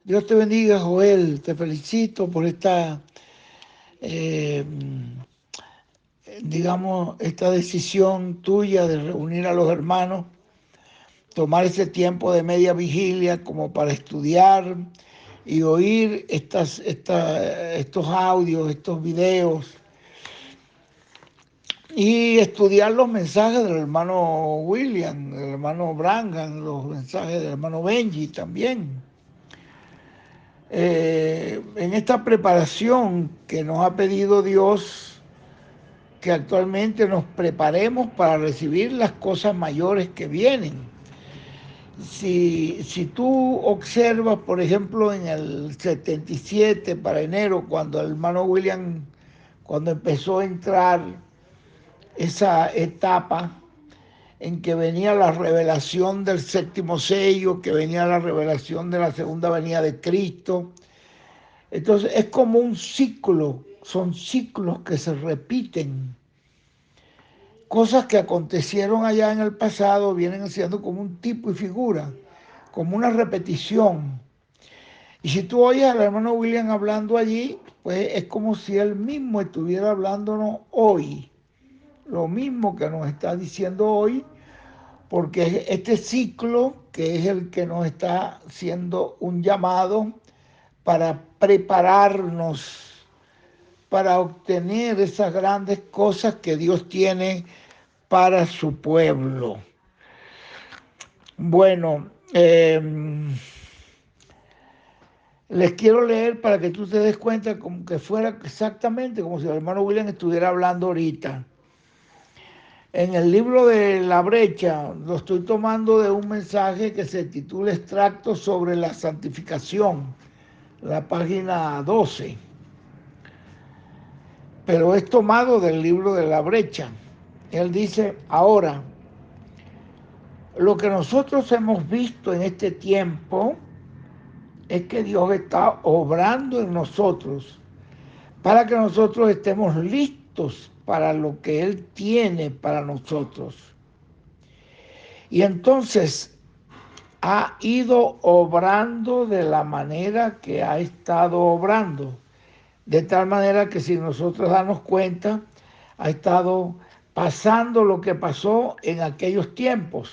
Dios te bendiga, Joel. Te felicito por esta, eh, esta decisión tuya de reunir a los hermanos, tomar ese tiempo de media vigilia como para estudiar y oír estos audios, estos videos y estudiar los mensajes del hermano William, del hermano Branham, los mensajes del hermano Benji también. En esta preparación que nos ha pedido Dios, que actualmente nos preparemos para recibir las cosas mayores que vienen. Si tú observas, por ejemplo, en el 77 para enero, cuando el hermano William, cuando empezó a entrar esa etapa en que venía la revelación del séptimo sello, que venía la revelación de la segunda venida de Cristo. Entonces es como un ciclo, son ciclos que se repiten. Cosas que acontecieron allá en el pasado vienen siendo como un tipo y figura, como una repetición. Y si tú oyes al hermano William hablando allí, pues es como si él mismo estuviera hablándonos hoy, lo mismo que nos está diciendo hoy, porque este ciclo, que es el que nos está haciendo un llamado para prepararnos para obtener esas grandes cosas que Dios tiene para su pueblo. Bueno, les quiero leer para que tú te des cuenta como que fuera exactamente como si el hermano William estuviera hablando ahorita. En el libro de La Brecha lo estoy tomando de un mensaje que se titula Extracto sobre la santificación, la página 12. Pero es tomado del libro de La Brecha. Él dice, ahora, lo que nosotros hemos visto en este tiempo es que Dios está obrando en nosotros para que nosotros estemos listos para lo que Él tiene para nosotros. Y entonces ha ido obrando de la manera que ha estado obrando, de tal manera que si nosotros damos cuenta, ha estado pasando lo que pasó en aquellos tiempos,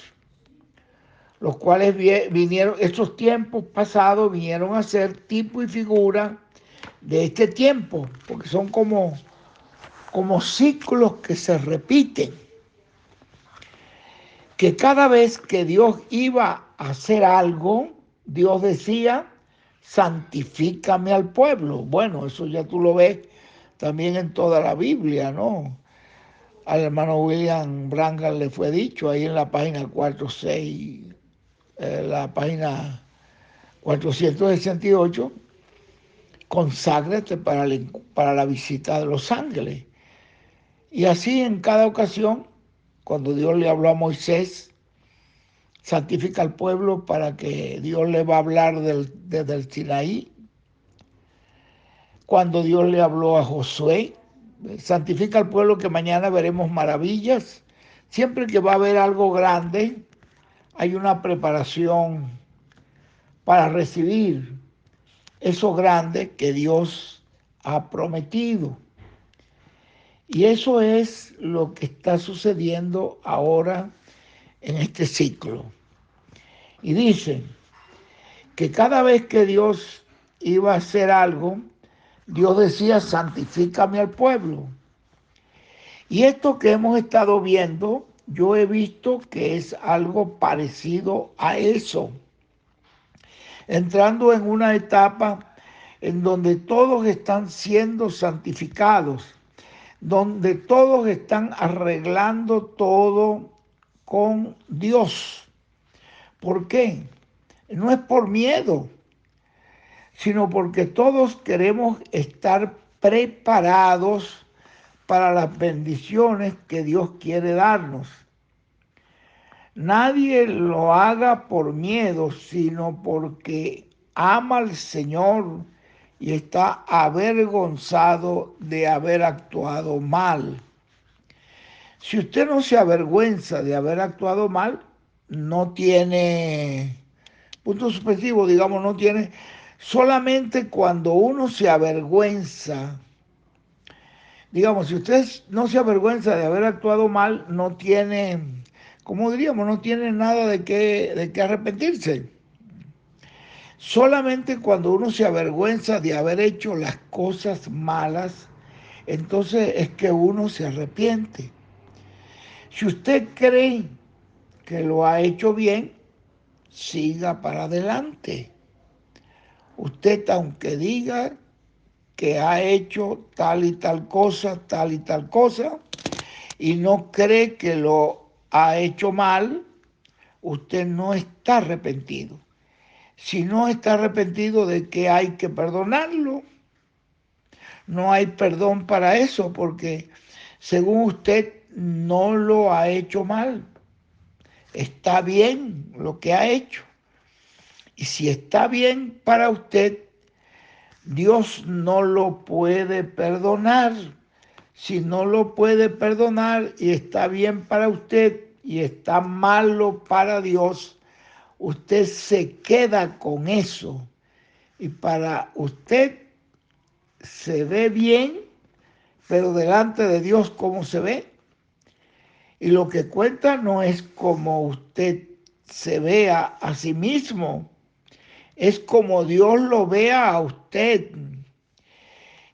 los cuales vinieron, estos tiempos pasados vinieron a ser tipo y figura de este tiempo, porque son como ciclos que se repiten, que cada vez que Dios iba a hacer algo, Dios decía, santifícame al pueblo. Bueno, eso ya tú lo ves también en toda la Biblia, ¿no? Al hermano William Branham le fue dicho ahí en la página 46, la página 468, conságrate para la visita de los ángeles. Y así en cada ocasión, cuando Dios le habló a Moisés, santifica al pueblo para que Dios le va a hablar desde el Sinaí. Cuando Dios le habló a Josué, santifica al pueblo que mañana veremos maravillas. Siempre que va a haber algo grande, hay una preparación para recibir eso grande que Dios ha prometido. Y eso es lo que está sucediendo ahora en este ciclo. Y dice que cada vez que Dios iba a hacer algo, Dios decía, santifícame al pueblo. Y esto que hemos estado viendo, yo he visto que es algo parecido a eso, entrando en una etapa en donde todos están siendo santificados, donde todos están arreglando todo con Dios. ¿Por qué? No es por miedo, sino porque todos queremos estar preparados para las bendiciones que Dios quiere darnos. Nadie lo haga por miedo, sino porque ama al Señor y está avergonzado de haber actuado mal. Si usted no se avergüenza de haber actuado mal, no tiene punto suspensivo, digamos, no tiene Solamente cuando uno se avergüenza, digamos, si usted no se avergüenza de haber actuado mal, no tiene, como diríamos, no tiene nada de qué arrepentirse. Solamente cuando uno se avergüenza de haber hecho las cosas malas, entonces es que uno se arrepiente. Si usted cree que lo ha hecho bien, siga para adelante. Usted, aunque diga que ha hecho tal y tal cosa, y no cree que lo ha hecho mal, usted no está arrepentido. Si no está arrepentido de que hay que perdonarlo, no hay perdón para eso, porque según usted no lo ha hecho mal. Está bien lo que ha hecho. Y si está bien para usted, Dios no lo puede perdonar. Si no lo puede perdonar y está bien para usted y está malo para Dios, usted se queda con eso. Y para usted se ve bien, pero delante de Dios, ¿cómo se ve? Y lo que cuenta no es como usted se vea a sí mismo, es como Dios lo vea a usted.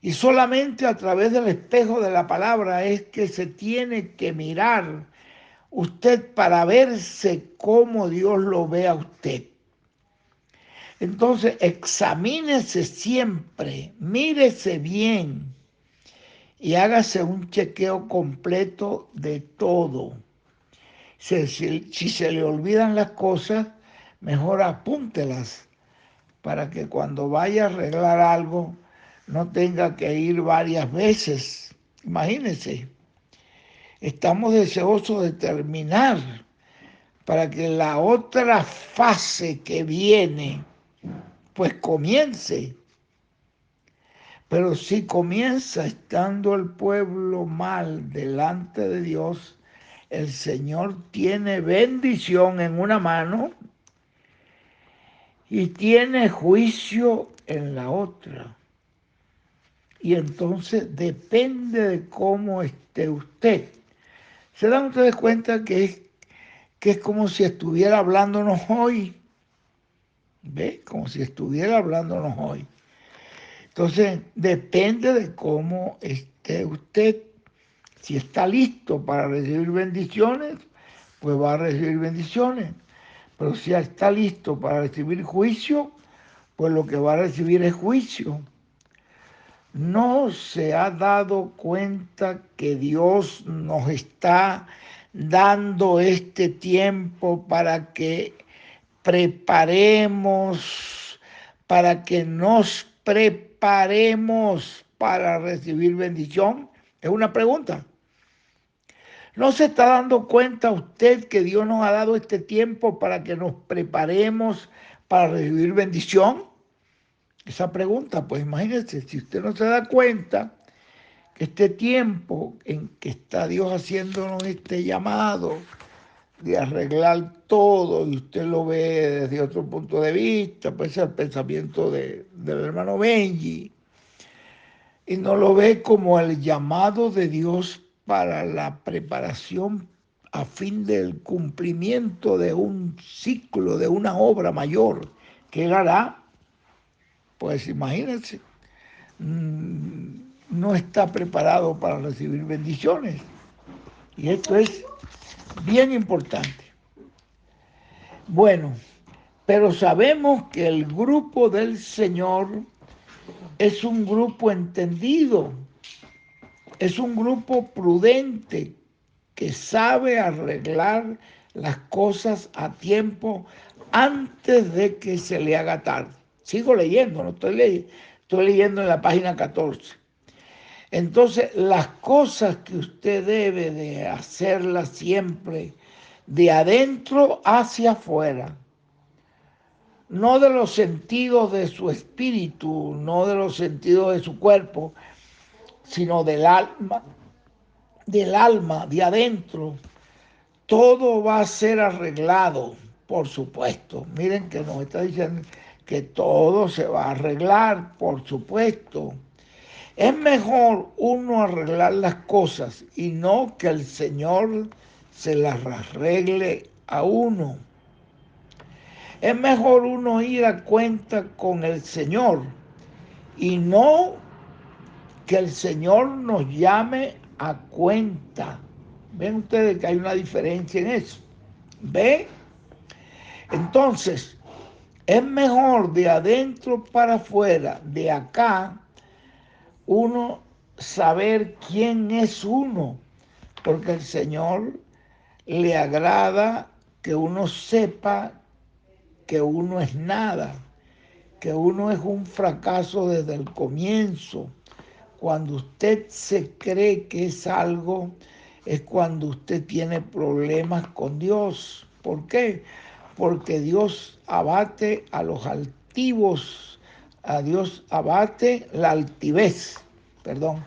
Y solamente a través del espejo de la palabra es que se tiene que mirar usted para verse como Dios lo ve a usted. Entonces, examínese siempre, mírese bien y hágase un chequeo completo de todo. Si se le olvidan las cosas, mejor apúntelas para que cuando vaya a arreglar algo no tenga que ir varias veces. Imagínense, estamos deseosos de terminar para que la otra fase que viene pues comience. Pero si comienza estando el pueblo mal delante de Dios, el Señor tiene bendición en una mano y tiene juicio en la otra. Y entonces depende de cómo esté usted. ¿Se dan ustedes cuenta que es como si estuviera hablándonos hoy? ¿Ve? Como si estuviera hablándonos hoy. Entonces, depende de cómo esté usted. Si está listo para recibir bendiciones, pues va a recibir bendiciones. Pero si está listo para recibir juicio, pues lo que va a recibir es juicio. No se ha dado cuenta que Dios nos está dando este tiempo para que preparemos, para que nos preparemos para recibir bendición. Es una pregunta. ¿No se está dando cuenta usted que Dios nos ha dado este tiempo para que nos preparemos para recibir bendición? Esa pregunta, pues imagínese, si usted no se da cuenta que este tiempo en que está Dios haciéndonos este llamado de arreglar todo y usted lo ve desde otro punto de vista, puede ser el pensamiento del hermano Benji, y no lo ve como el llamado de Dios para la preparación a fin del cumplimiento de un ciclo, de una obra mayor que Él hará, pues imagínense, no está preparado para recibir bendiciones. Y esto es bien importante. Bueno, pero sabemos que el grupo del Señor es un grupo entendido, es un grupo prudente que sabe arreglar las cosas a tiempo antes de que se le haga tarde. Sigo leyendo, no estoy leyendo en la página 14. Entonces, las cosas que usted debe de hacerlas siempre de adentro hacia afuera, no de los sentidos de su espíritu, no de los sentidos de su cuerpo, sino del alma, de adentro. Todo va a ser arreglado, por supuesto. Miren que nos está diciendo que todo se va a arreglar, por supuesto. Es mejor uno arreglar las cosas y no que el Señor se las arregle a uno. Es mejor uno ir a cuenta con el Señor y no que el Señor nos llame a cuenta. ¿Ven ustedes que hay una diferencia en eso? ¿Ven? Entonces, es mejor de adentro para afuera, de acá, uno saber quién es uno, porque el Señor le agrada que uno sepa que uno es nada, que uno es un fracaso desde el comienzo. Cuando usted se cree que es algo, es cuando usted tiene problemas con Dios. ¿Por qué? Porque Dios abate a los altivos, a Dios abate la altivez, perdón.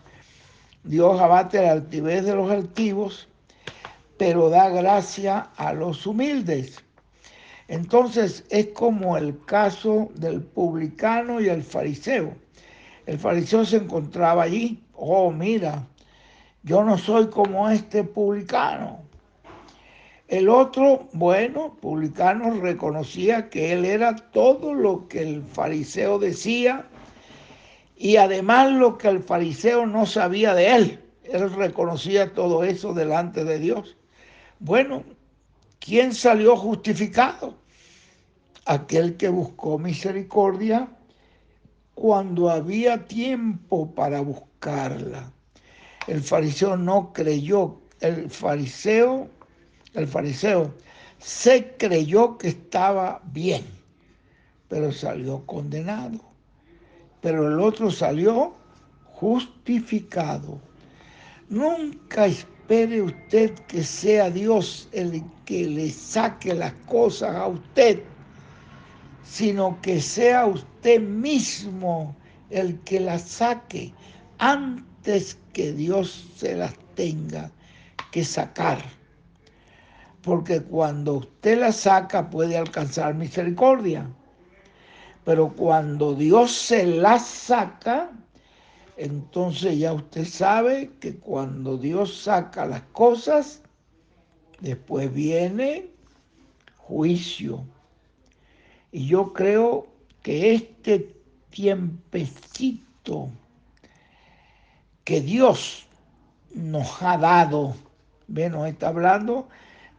Dios abate la altivez de los altivos, pero da gracia a los humildes. Entonces es como el caso del publicano y el fariseo. El fariseo se encontraba allí. Oh, mira, yo no soy como este publicano. El otro, bueno, publicano reconocía que él era todo lo que el fariseo decía y además lo que el fariseo no sabía de él. Él reconocía todo eso delante de Dios. Bueno, ¿quién salió justificado? Aquel que buscó misericordia cuando había tiempo para buscarla. El fariseo no creyó, el fariseo se creyó que estaba bien, pero salió condenado. Pero el otro salió justificado. Nunca espere usted que sea Dios el que le saque las cosas a usted, sino que sea usted mismo el que las saque antes que Dios se las tenga que sacar. Porque cuando usted las saca puede alcanzar misericordia, pero cuando Dios se las saca, entonces ya usted sabe que cuando Dios saca las cosas, después viene juicio. Y yo creo que este tiempecito que Dios nos ha dado, nos está hablando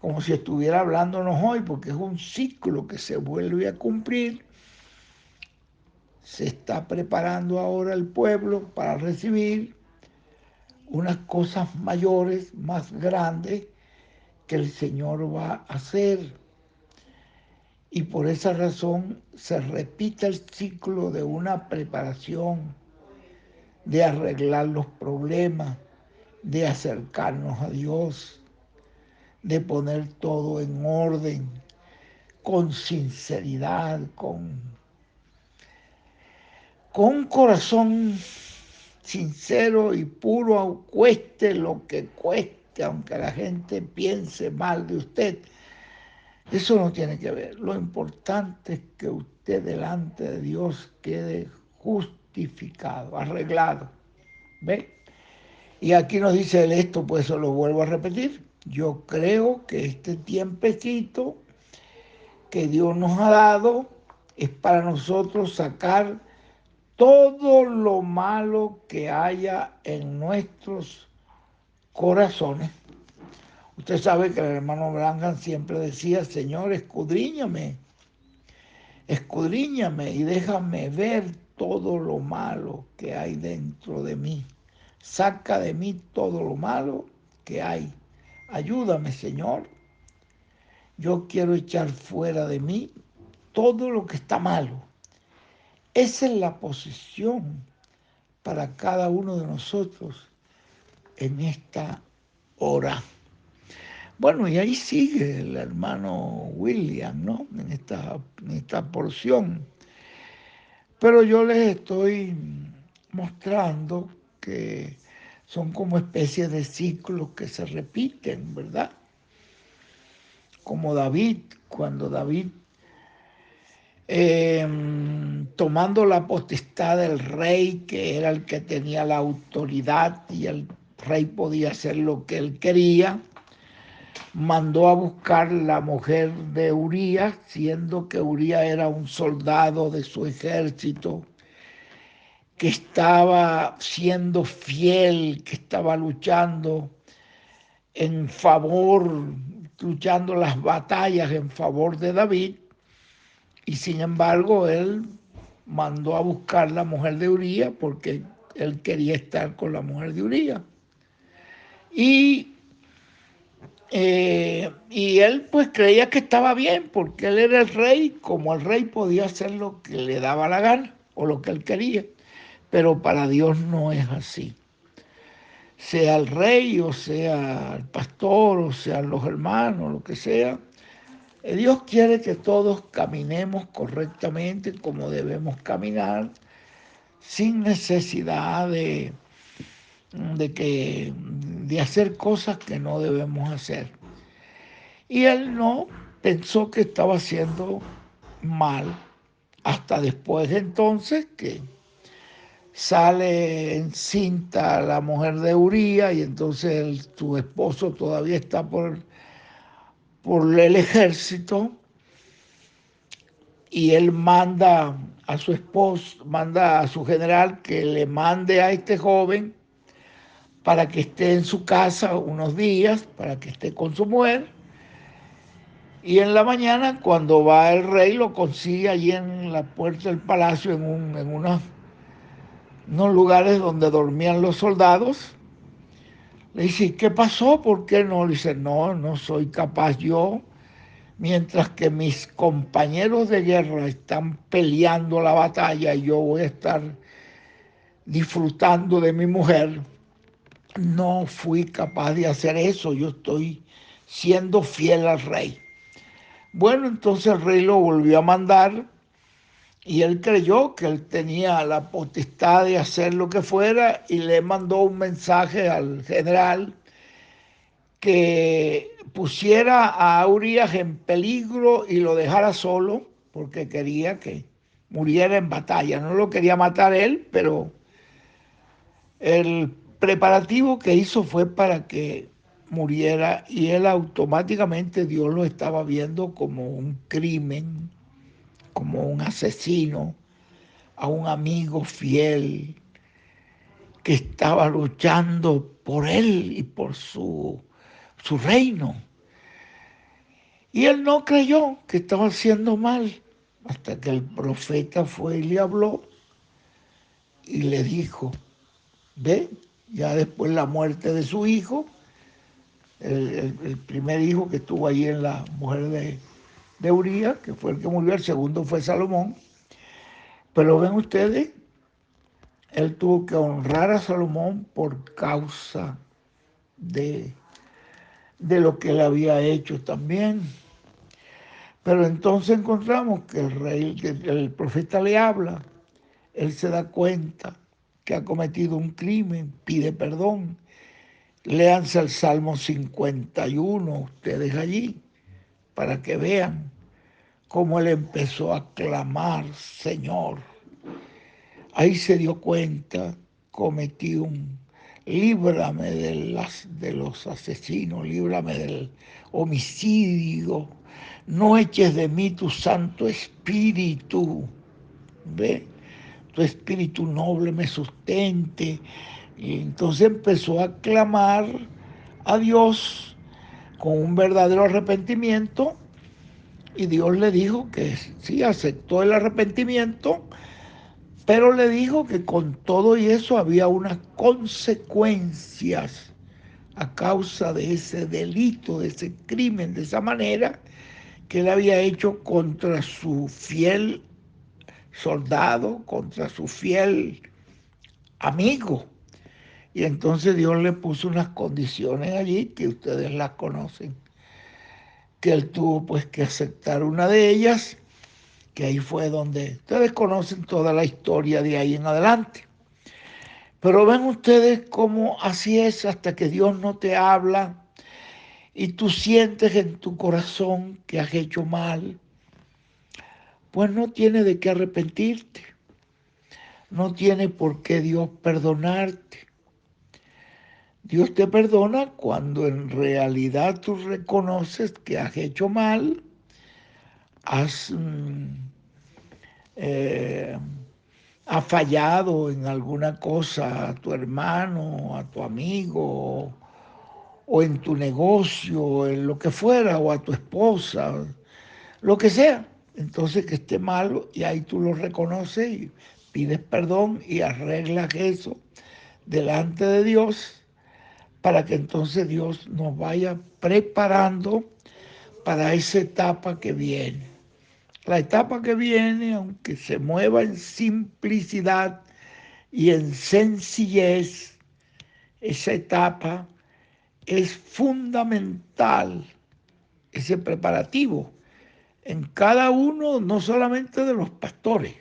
como si estuviera hablándonos hoy, porque es un ciclo que se vuelve a cumplir. Se está preparando ahora el pueblo para recibir unas cosas mayores, más grandes, que el Señor va a hacer. Y por esa razón se repite el ciclo de una preparación, de arreglar los problemas, de acercarnos a Dios, de poner todo en orden, con sinceridad, con un corazón sincero y puro, cueste lo que cueste, aunque la gente piense mal de usted. Eso no tiene que ver. Lo importante es que usted delante de Dios quede justificado, arreglado. ¿Ve? Y aquí nos dice él esto, pues eso lo vuelvo a repetir. Yo creo que este tiempecito que Dios nos ha dado es para nosotros sacar todo lo malo que haya en nuestros corazones. Usted sabe que el hermano Branham siempre decía, Señor, escudriñame y déjame ver todo lo malo que hay dentro de mí. Saca de mí todo lo malo que hay. Ayúdame, Señor. Yo quiero echar fuera de mí todo lo que está malo. Esa es la posición para cada uno de nosotros en esta hora. Bueno, y ahí sigue el hermano William, ¿no? En esta porción. Pero yo les estoy mostrando que son como especies de ciclos que se repiten, ¿verdad? Como David, cuando David tomando la potestad del rey, que era el que tenía la autoridad y el rey podía hacer lo que él quería, mandó a buscar la mujer de Urías, siendo que Urías era un soldado de su ejército, que estaba siendo fiel, que estaba luchando en favor, luchando las batallas en favor de David, y sin embargo él mandó a buscar la mujer de Urías porque él quería estar con la mujer de Urías. Y él pues creía que estaba bien porque él era el rey, como el rey podía hacer lo que le daba la gana o lo que él quería, pero para Dios no es así. Sea el rey o sea el pastor o sean los hermanos, lo que sea, Dios quiere que todos caminemos correctamente como debemos caminar, sin necesidad de hacer cosas que no debemos hacer. Y él no pensó que estaba haciendo mal, hasta después entonces que sale encinta la mujer de Uría y entonces su esposo todavía está por el ejército y él manda a su esposo, manda a su general que le mande a este joven para que esté en su casa unos días, para que esté con su mujer. Y en la mañana, cuando va el rey, lo consigue allí en la puerta del palacio, en unos lugares donde dormían los soldados. Le dice, ¿qué pasó? ¿Por qué no? Le dice, no, no soy capaz yo. Mientras que mis compañeros de guerra están peleando la batalla y yo voy a estar disfrutando de mi mujer, no fui capaz de hacer eso. Yo estoy siendo fiel al rey. Bueno, entonces el rey lo volvió a mandar y él creyó que él tenía la potestad de hacer lo que fuera y le mandó un mensaje al general que pusiera a Urias en peligro y lo dejara solo porque quería que muriera en batalla. No lo quería matar él, pero el preparativo que hizo fue para que muriera y él automáticamente Dios lo estaba viendo como un crimen, como un asesino, a un amigo fiel que estaba luchando por él y por su reino. Y él no creyó que estaba haciendo mal, hasta que el profeta fue y le habló y le dijo, ve, ya después de la muerte de su hijo, el primer hijo que estuvo allí en la mujer de Urías, que fue el que murió, el segundo fue Salomón, pero ven ustedes, él tuvo que honrar a Salomón por causa de, de lo que él había hecho también. Pero entonces encontramos que el rey, que el profeta le habla, él se da cuenta que ha cometido un crimen, pide perdón. Léanse el Salmo 51, ustedes allí, para que vean cómo él empezó a clamar, Señor. Ahí se dio cuenta, cometí líbrame de los asesinos, líbrame del homicidio, no eches de mí tu Santo Espíritu, ¿ve? Tu Espíritu noble me sustente. Y entonces empezó a clamar a Dios con un verdadero arrepentimiento y Dios le dijo que sí, aceptó el arrepentimiento, pero le dijo que con todo y eso había unas consecuencias a causa de ese delito, de ese crimen, de esa manera que él había hecho contra su fiel soldado, contra su fiel amigo. Y entonces Dios le puso unas condiciones allí que ustedes las conocen, que él tuvo pues que aceptar una de ellas, que ahí fue donde ustedes conocen toda la historia de ahí en adelante. Pero ven ustedes cómo así es hasta que Dios no te habla y tú sientes en tu corazón que has hecho mal, pues no tiene de qué arrepentirte. No tiene por qué Dios perdonarte. Dios te perdona cuando en realidad tú reconoces que has hecho mal, has, eh, has fallado en alguna cosa a tu hermano, a tu amigo, o en tu negocio, en lo que fuera, o a tu esposa, lo que sea. Entonces que esté malo y ahí tú lo reconoces y pides perdón y arreglas eso delante de Dios para que entonces Dios nos vaya preparando para esa etapa que viene. La etapa que viene, aunque se mueva en simplicidad y en sencillez, esa etapa es fundamental, ese preparativo en cada uno, no solamente de los pastores,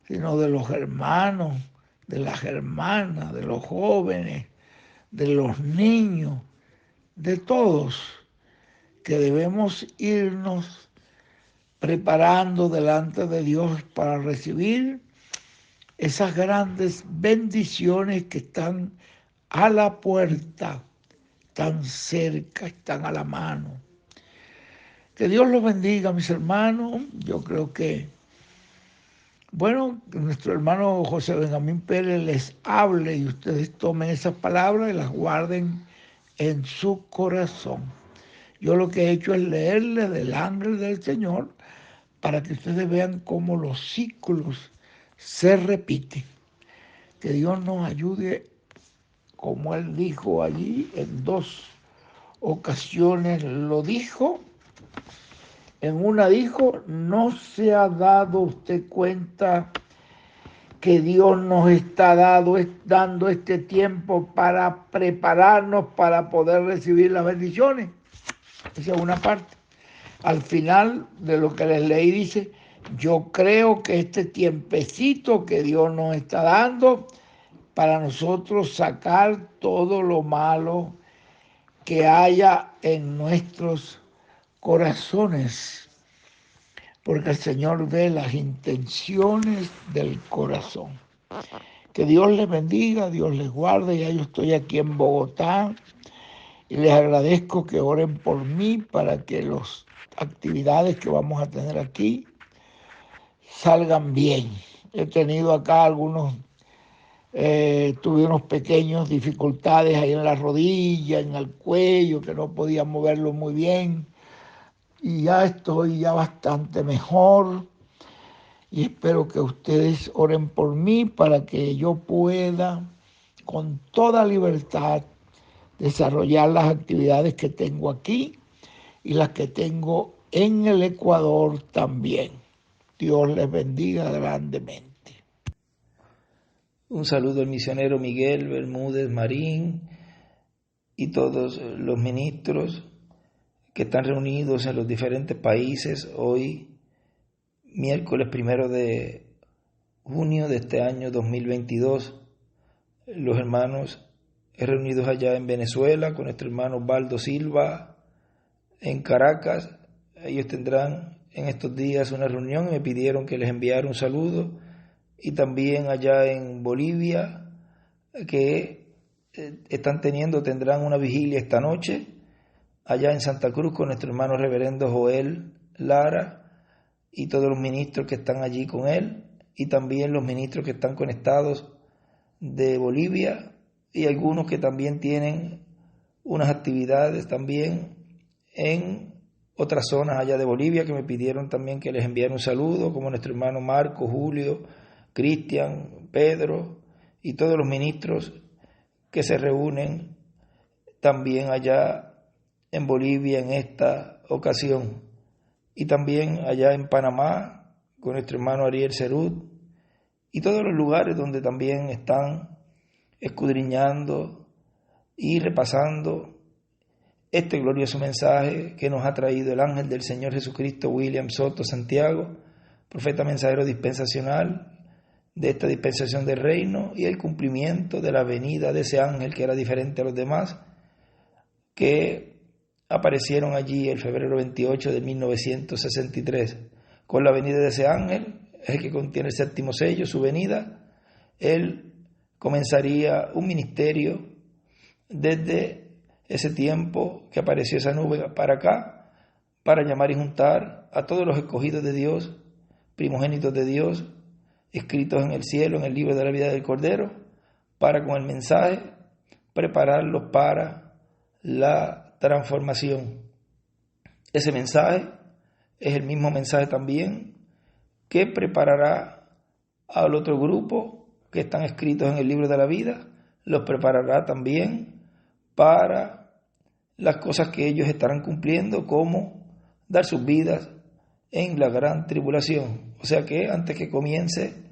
sino de los hermanos, de las hermanas, de los jóvenes, de los niños, de todos, que debemos irnos preparando delante de Dios para recibir esas grandes bendiciones que están a la puerta, tan cerca, están a la mano. Que Dios los bendiga, mis hermanos. Yo creo que, bueno, que nuestro hermano José Benjamín Pérez les hable y ustedes tomen esas palabras y las guarden en su corazón. Yo lo que he hecho es leerle del ángel del Señor para que ustedes vean cómo los ciclos se repiten. Que Dios nos ayude, como Él dijo allí, en 2 ocasiones lo dijo. En una dijo, ¿no se ha dado usted cuenta que Dios nos está dando este tiempo para prepararnos para poder recibir las bendiciones? Esa es una parte. Al final de lo que les leí dice, yo creo que este tiempecito que Dios nos está dando para nosotros sacar todo lo malo que haya en nuestros corazones, porque el Señor ve las intenciones del corazón. Que Dios les bendiga, Dios les guarde. Ya yo estoy aquí en Bogotá y les agradezco que oren por mí para que las actividades que vamos a tener aquí salgan bien. He tenido acá tuve unos pequeños dificultades ahí en la rodilla, en el cuello, que no podía moverlo muy bien. Y ya estoy ya bastante mejor. Y espero que ustedes oren por mí para que yo pueda con toda libertad desarrollar las actividades que tengo aquí y las que tengo en el Ecuador también. Dios les bendiga grandemente. Un saludo al misionero Miguel Bermúdez Marín y todos los ministros que están reunidos en los diferentes países hoy, miércoles 1 de junio de este año 2022. Los hermanos reunidos allá en Venezuela con nuestro hermano Osvaldo Silva en Caracas. Ellos tendrán en estos días una reunión y me pidieron que les enviara un saludo. Y también allá en Bolivia, que tendrán una vigilia esta noche, allá en Santa Cruz con nuestro hermano reverendo Joel Lara y todos los ministros que están allí con él, y también los ministros que están conectados de Bolivia, y algunos que también tienen unas actividades también en otras zonas allá de Bolivia, que me pidieron también que les enviara un saludo, como nuestro hermano Marco, Julio, Cristian, Pedro y todos los ministros que se reúnen también allá en Bolivia en esta ocasión, y también allá en Panamá con nuestro hermano Ariel Cerut y todos los lugares donde también están escudriñando y repasando este glorioso mensaje que nos ha traído el ángel del Señor Jesucristo, William Soto Santiago, profeta mensajero dispensacional de esta dispensación del reino, y el cumplimiento de la venida de ese ángel que era diferente a los demás, que aparecieron allí el febrero 28 de 1963, con la venida de ese ángel, es el que contiene el séptimo sello, su venida. Él comenzaría un ministerio desde ese tiempo que apareció esa nube para acá, para llamar y juntar a todos los escogidos de Dios, primogénitos de Dios, escritos en el cielo, en el libro de la vida del Cordero, para con el mensaje prepararlos para la transformación. Ese mensaje es el mismo mensaje también que preparará al otro grupo que están escritos en el libro de la vida, los preparará también para las cosas que ellos estarán cumpliendo, como dar sus vidas en la gran tribulación. O sea que antes que comience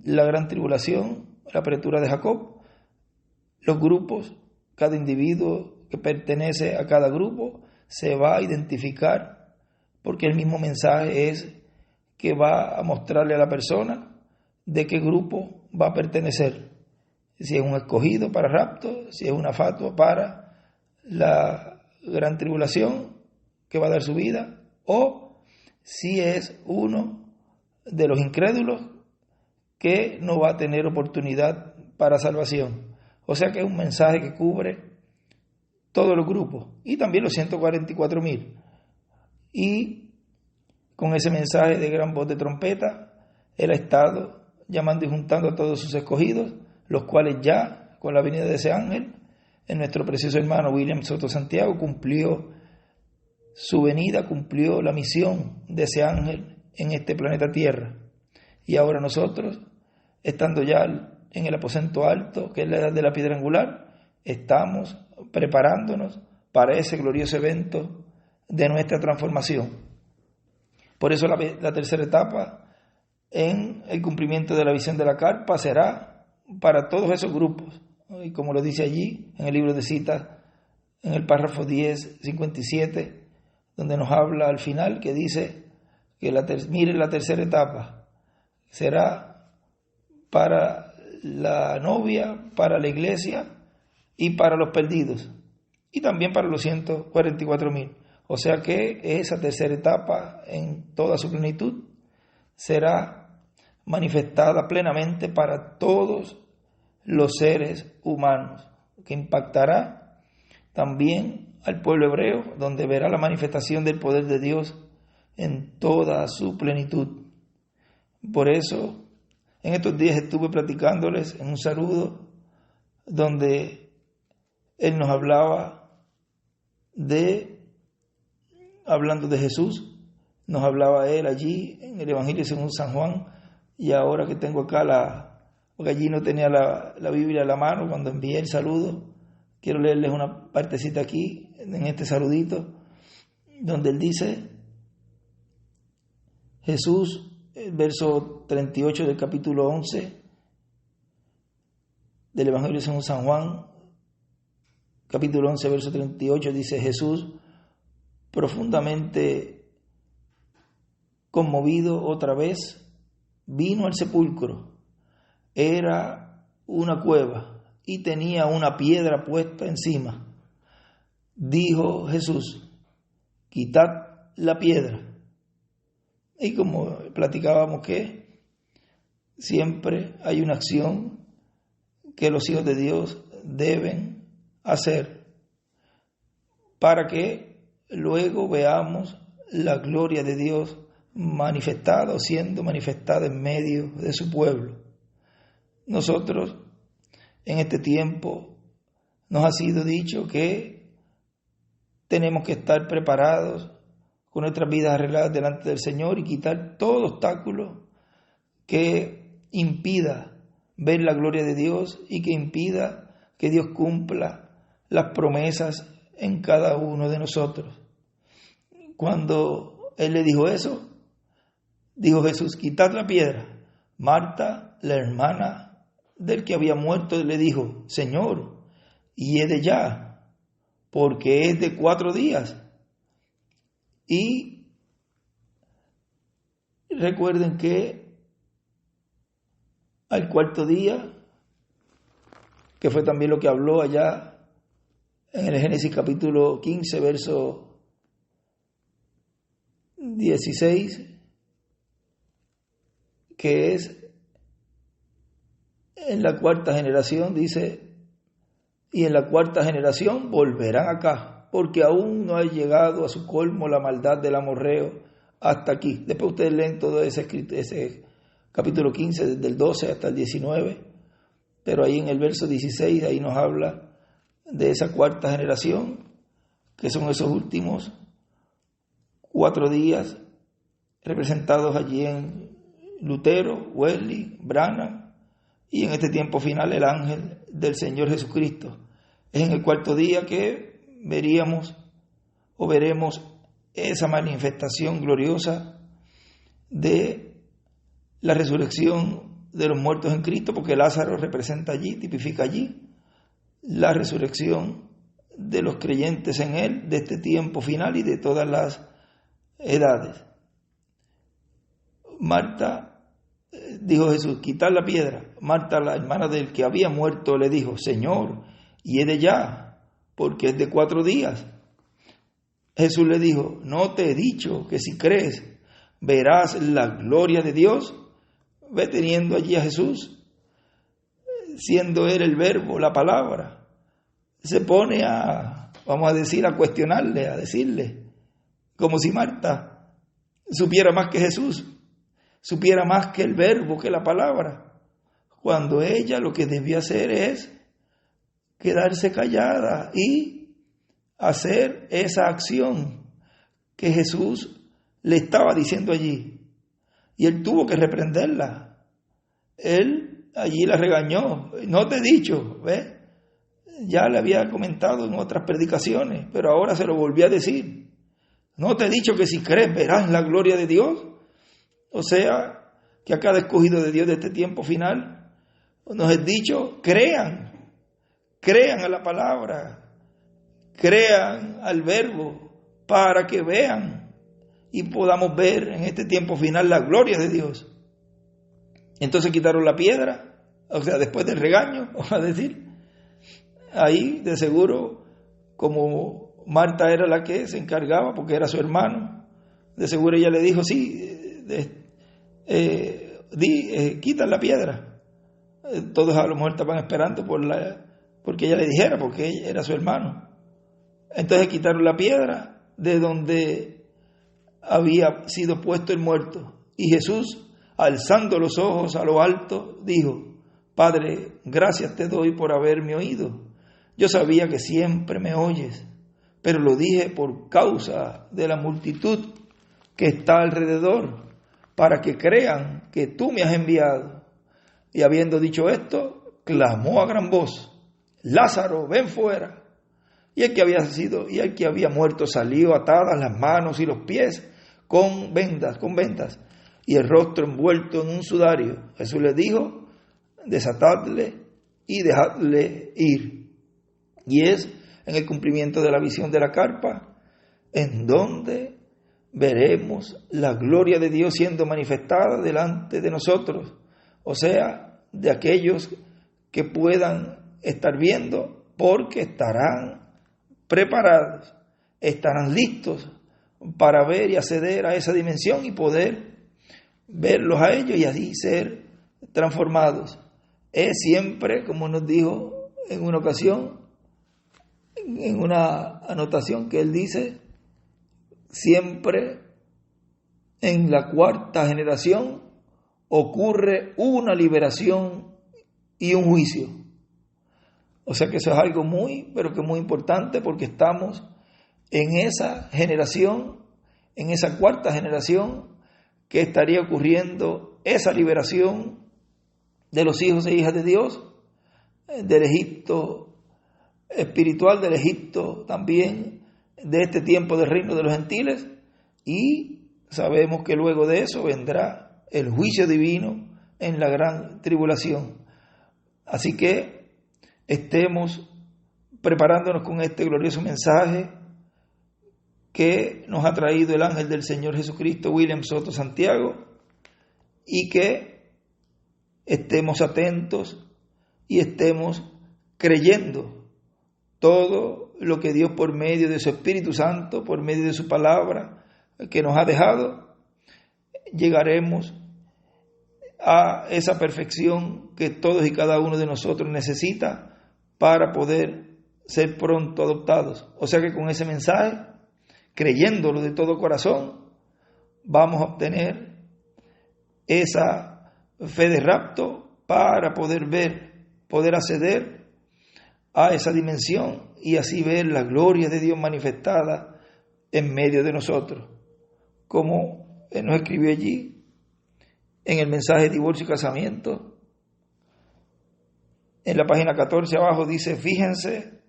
la gran tribulación, la apertura de Jacob, los grupos, cada individuo que pertenece a cada grupo se va a identificar, porque el mismo mensaje es que va a mostrarle a la persona de qué grupo va a pertenecer. Si es un escogido para rapto, si es una fatua para la gran tribulación que va a dar su vida, o si es uno de los incrédulos que no va a tener oportunidad para salvación. O sea que es un mensaje que cubre todos los grupos y también los 144,000. Y con ese mensaje de gran voz de trompeta, Él ha estado llamando y juntando a todos sus escogidos, los cuales ya, con la venida de ese ángel, en nuestro precioso hermano William Soto Santiago cumplió su venida, cumplió la misión de ese ángel en este planeta Tierra. Y ahora nosotros, estando ya en el aposento alto, que es la edad de la piedra angular, estamos preparándonos para ese glorioso evento de nuestra transformación. Por eso la tercera etapa en el cumplimiento de la visión de la carpa será para todos esos grupos. Y como lo dice allí en el libro de citas, en el párrafo 10:57, donde nos habla al final, que dice que miren la tercera etapa, será para la novia, para la iglesia y para los perdidos, y también para los 144,000. O sea que esa tercera etapa en toda su plenitud será manifestada plenamente para todos los seres humanos, que impactará también al pueblo hebreo, donde verá la manifestación del poder de Dios en toda su plenitud. Por eso, en estos días estuve platicándoles en un saludo donde Él nos hablaba hablando de Jesús, nos hablaba Él allí en el Evangelio según San Juan, y ahora que tengo acá porque allí no tenía la Biblia a la mano cuando envié el saludo, quiero leerles una partecita aquí, en este saludito, donde Él dice, Jesús, el verso 38 del capítulo 11 del Evangelio según San Juan, capítulo 11, verso 38, dice, Jesús, profundamente conmovido otra vez, vino al sepulcro. Era una cueva y tenía una piedra puesta encima. Dijo Jesús, quitad la piedra. Y como platicábamos que siempre hay una acción que los hijos de Dios deben hacer para que luego veamos la gloria de Dios manifestada o siendo manifestada en medio de su pueblo. Nosotros en este tiempo nos ha sido dicho que tenemos que estar preparados con nuestras vidas arregladas delante del Señor y quitar todo obstáculo que impida ver la gloria de Dios y que impida que Dios cumpla las promesas en cada uno de nosotros. Cuando Él le dijo eso, dijo Jesús, quitad la piedra. Marta, la hermana del que había muerto, le dijo, Señor, hiede ya, porque es de 4 días. Y recuerden que al 4.º día, que fue también lo que habló allá en el Génesis capítulo 15, verso 16, que es en la cuarta generación, dice, y en la cuarta generación volverán acá, porque aún no ha llegado a su colmo la maldad del amorreo hasta aquí. Después ustedes leen todo ese capítulo 15, desde el 12 hasta el 19, pero ahí en el verso 16, ahí nos habla de esa cuarta generación, que son esos últimos 4 días representados allí en Lutero, Wesley, Branham, y en este tiempo final el ángel del Señor Jesucristo. Es en el cuarto día que veremos esa manifestación gloriosa de la resurrección de los muertos en Cristo, porque Lázaro representa allí, tipifica allí la resurrección de los creyentes en Él, de este tiempo final y de todas las edades. Marta, dijo Jesús, quitar la piedra. Marta, la hermana del que había muerto, le dijo, Señor, hiede ya, porque es de 4 días. Jesús le dijo, ¿no te he dicho que si crees verás la gloria de Dios? Ve teniendo allí a Jesús, siendo Él el verbo, la palabra. Se pone a cuestionarle, a decirle, como si Marta supiera más que Jesús, supiera más que el verbo, que la palabra, cuando ella lo que debía hacer es quedarse callada y hacer esa acción que Jesús le estaba diciendo allí. Y él tuvo que reprenderla. Él allí la regañó. No te he dicho, ¿ves? Ya le había comentado en otras predicaciones, pero ahora se lo volvió a decir. No te he dicho que si crees verás la gloria de Dios. O sea, que a cada escogido de Dios de este tiempo final nos es dicho, crean a la palabra, crean al verbo, para que vean y podamos ver en este tiempo final la gloria de Dios. Entonces quitaron la piedra, o sea, después del regaño, vamos a decir. Ahí, de seguro, como Marta era la que se encargaba, porque era su hermano, de seguro ella le dijo, sí, quitan la piedra. Todos a lo mejor estaban esperando porque ella le dijera, porque ella era su hermano. Entonces quitaron la piedra de donde había sido puesto el muerto. Y Jesús, alzando los ojos a lo alto, dijo, Padre, gracias te doy por haberme oído. Yo sabía que siempre me oyes, pero lo dije por causa de la multitud que está alrededor, para que crean que tú me has enviado. Y habiendo dicho esto, clamó a gran voz, Lázaro, ven fuera. Y el que había muerto salió atadas las manos y los pies con vendas, y el rostro envuelto en un sudario. Jesús les dijo, desatadle y dejadle ir. Y es en el cumplimiento de la visión de la carpa, en donde veremos la gloria de Dios siendo manifestada delante de nosotros, o sea, de aquellos que puedan estar viendo, porque estarán preparados, estarán listos para ver y acceder a esa dimensión y poder verlos a ellos y así ser transformados. Es siempre, como nos dijo en una ocasión, en una anotación que él dice, siempre en la cuarta generación ocurre una liberación y un juicio. O sea que eso es algo pero que muy importante, porque estamos en esa generación, en esa cuarta generación, que estaría ocurriendo esa liberación de los hijos e hijas de Dios, del Egipto espiritual, del Egipto también, de este tiempo del reino de los gentiles, y sabemos que luego de eso vendrá el juicio divino en la gran tribulación. Así que estemos preparándonos con este glorioso mensaje que nos ha traído el ángel del Señor Jesucristo, William Soto Santiago, y que estemos atentos y estemos creyendo todo lo que Dios por medio de su Espíritu Santo, por medio de su palabra que nos ha dejado, llegaremos a esa perfección que todos y cada uno de nosotros necesita para poder ser pronto adoptados. O sea que con ese mensaje, creyéndolo de todo corazón, vamos a obtener esa fe de rapto para poder ver, poder acceder a esa dimensión y así ver la gloria de Dios manifestada en medio de nosotros, como Él nos escribió allí en el mensaje de divorcio y casamiento. En la página 14 abajo dice: fíjense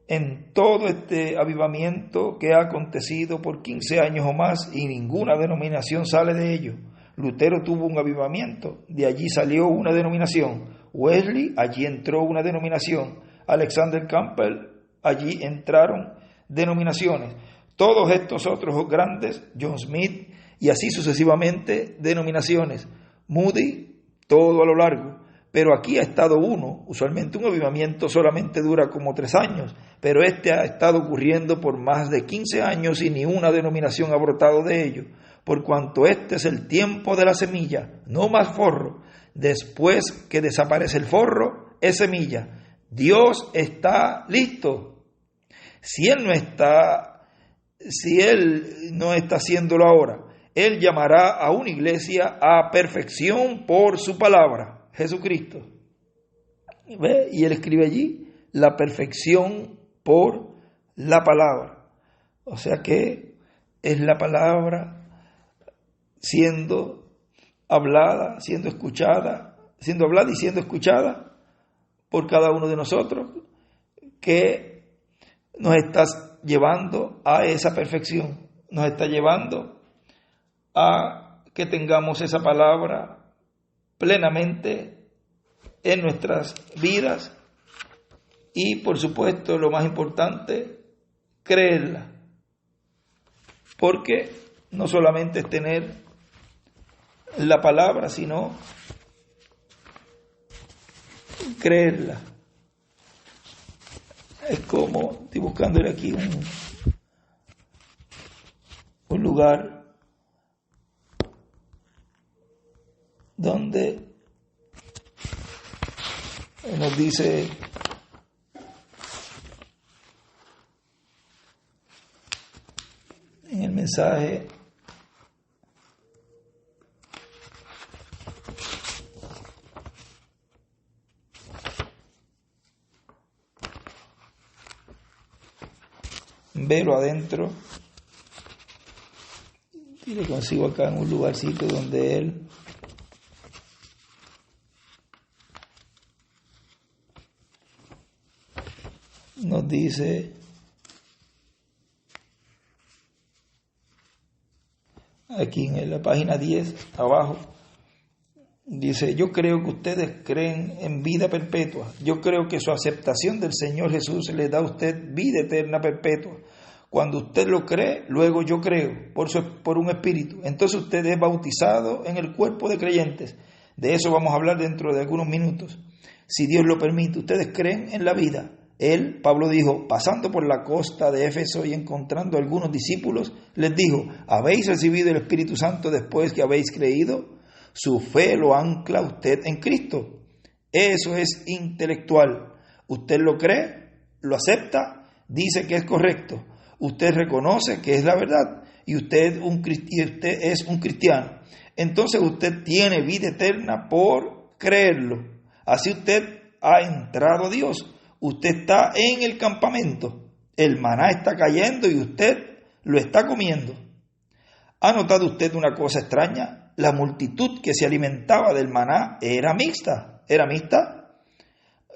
en todo este avivamiento que ha acontecido por 15 años o más y ninguna denominación sale de ello. Lutero tuvo un avivamiento, de allí salió una denominación. Wesley, allí entró una denominación. Alexander Campbell, allí entraron denominaciones. Todos estos otros grandes, John Smith y así sucesivamente, denominaciones. Moody, todo a lo largo. Pero aquí ha estado uno. Usualmente un avivamiento solamente dura como 3 años, pero este ha estado ocurriendo por más de 15 años y ni una denominación ha brotado de ello, por cuanto este es el tiempo de la semilla, no más forro. Después que desaparece el forro, es semilla. Dios está listo. Si Él no está haciéndolo ahora, Él llamará a una iglesia a perfección por su palabra. Jesucristo. ¿Ve? Y Él escribe allí la perfección por la palabra. O sea que es la palabra siendo hablada, siendo escuchada, siendo hablada y siendo escuchada por cada uno de nosotros, que nos está llevando a esa perfección, nos está llevando a que tengamos esa palabra plenamente en nuestras vidas y, por supuesto, lo más importante, creerla, porque no solamente es tener la palabra, sino creerla. Es como, estoy buscándole aquí un lugar donde nos dice en el mensaje: velo adentro, y lo consigo acá en un lugarcito donde él nos dice, aquí en la página 10 abajo, dice: yo creo que ustedes creen en vida perpetua. Yo creo que su aceptación del Señor Jesús le da a usted vida eterna perpetua. Cuando usted lo cree, luego yo creo, por un espíritu. Entonces usted es bautizado en el cuerpo de creyentes. De eso vamos a hablar dentro de algunos minutos, si Dios lo permite. Ustedes creen en la vida. Él, Pablo dijo, pasando por la costa de Éfeso y encontrando a algunos discípulos, les dijo: ¿habéis recibido el Espíritu Santo después que habéis creído? Su fe lo ancla usted en Cristo. Eso es intelectual. Usted lo cree, lo acepta, dice que es correcto. Usted reconoce que es la verdad y usted es un cristiano. Entonces usted tiene vida eterna por creerlo. Así usted ha entrado a Dios. Usted está en el campamento. El maná está cayendo y usted lo está comiendo. ¿Ha notado usted una cosa extraña? La multitud que se alimentaba del maná era mixta. ¿Era mixta?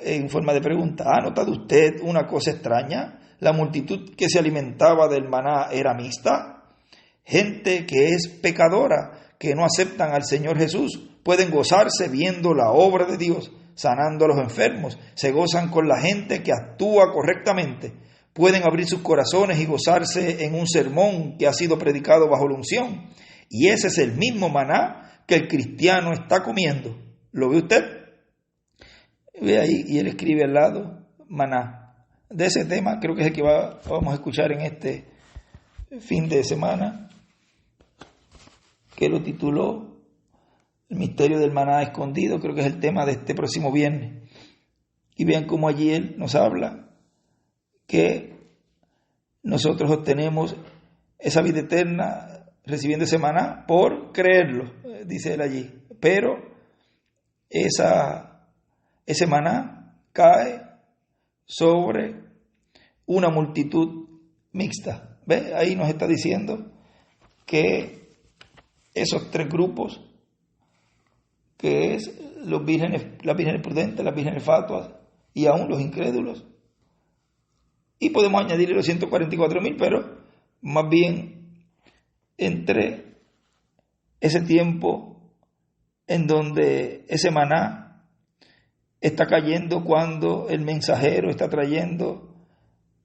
En forma de pregunta, ¿ha notado usted una cosa extraña? La multitud que se alimentaba del maná era mixta. Gente que es pecadora, que no aceptan al Señor Jesús, pueden gozarse viendo la obra de Dios, sanando a los enfermos. Se gozan con la gente que actúa correctamente. Pueden abrir sus corazones y gozarse en un sermón que ha sido predicado bajo la unción. Y ese es el mismo maná que el cristiano está comiendo. ¿Lo ve usted? Ve ahí, y él escribe al lado, maná. De ese tema creo que es el que vamos a escuchar en este fin de semana, que lo tituló el misterio del maná escondido, creo que es el tema de este próximo viernes. Y vean cómo allí él nos habla que nosotros obtenemos esa vida eterna recibiendo ese maná por creerlo, dice él allí. Pero ese maná cae sobre una multitud mixta. ¿Ve? Ahí nos está diciendo que esos tres grupos, que es las vírgenes prudentes, las vírgenes fatuas y aún los incrédulos, y podemos añadirle los 144.000, pero más bien entre ese tiempo en donde ese maná está cayendo cuando el mensajero está trayendo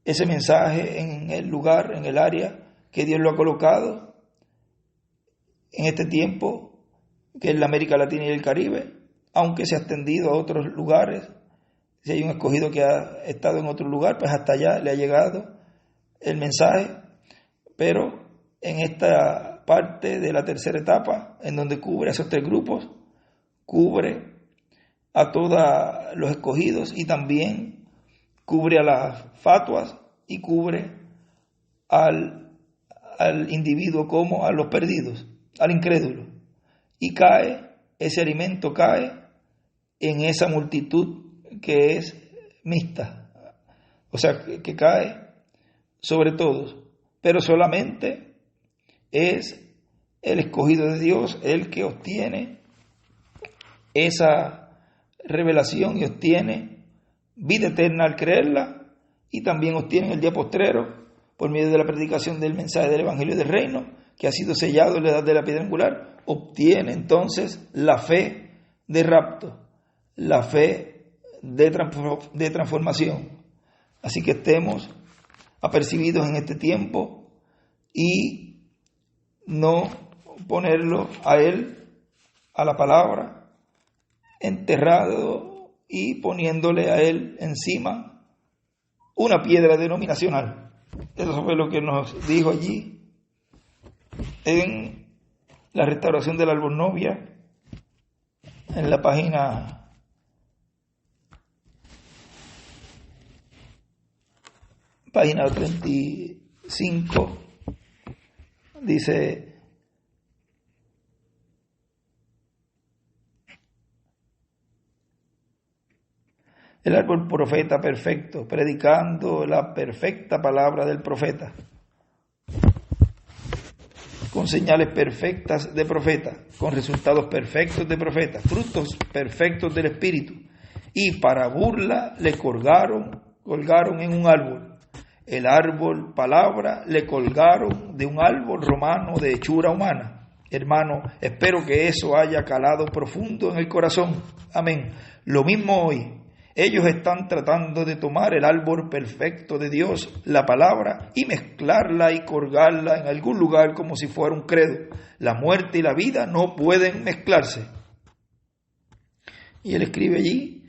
ese mensaje en el lugar, en el área que Dios lo ha colocado en este tiempo, que es la América Latina y el Caribe, aunque se ha extendido a otros lugares. Si hay un escogido que ha estado en otro lugar, pues hasta allá le ha llegado el mensaje. Pero en esta parte de la tercera etapa, en donde cubre a esos tres grupos, cubre a todos los escogidos y también cubre a las fatuas y cubre al individuo como a los perdidos, al incrédulo. Y ese alimento cae en esa multitud que es mixta, o sea, que cae sobre todos, pero solamente es el escogido de Dios el que obtiene esa revelación y obtiene vida eterna al creerla, y también obtiene el día postrero por medio de la predicación del mensaje del Evangelio del Reino, que ha sido sellado en la edad de la piedra angular. Obtiene entonces la fe de rapto, la fe de transformación. Así que estemos apercibidos en este tiempo y no ponerlo a él, a la palabra, enterrado y poniéndole a él encima una piedra denominacional. Eso fue lo que nos dijo allí en la restauración de la albornovia, en la página 35, dice: el árbol profeta perfecto, predicando la perfecta palabra del profeta, con señales perfectas de profeta, con resultados perfectos de profeta, frutos perfectos del Espíritu, y para burla le colgaron en un árbol. El árbol palabra le colgaron de un árbol romano de hechura humana. Hermano, espero que eso haya calado profundo en el corazón. Amén. Lo mismo hoy. Ellos están tratando de tomar el árbol perfecto de Dios, la palabra, y mezclarla y colgarla en algún lugar como si fuera un credo. La muerte y la vida no pueden mezclarse. Y él escribe allí: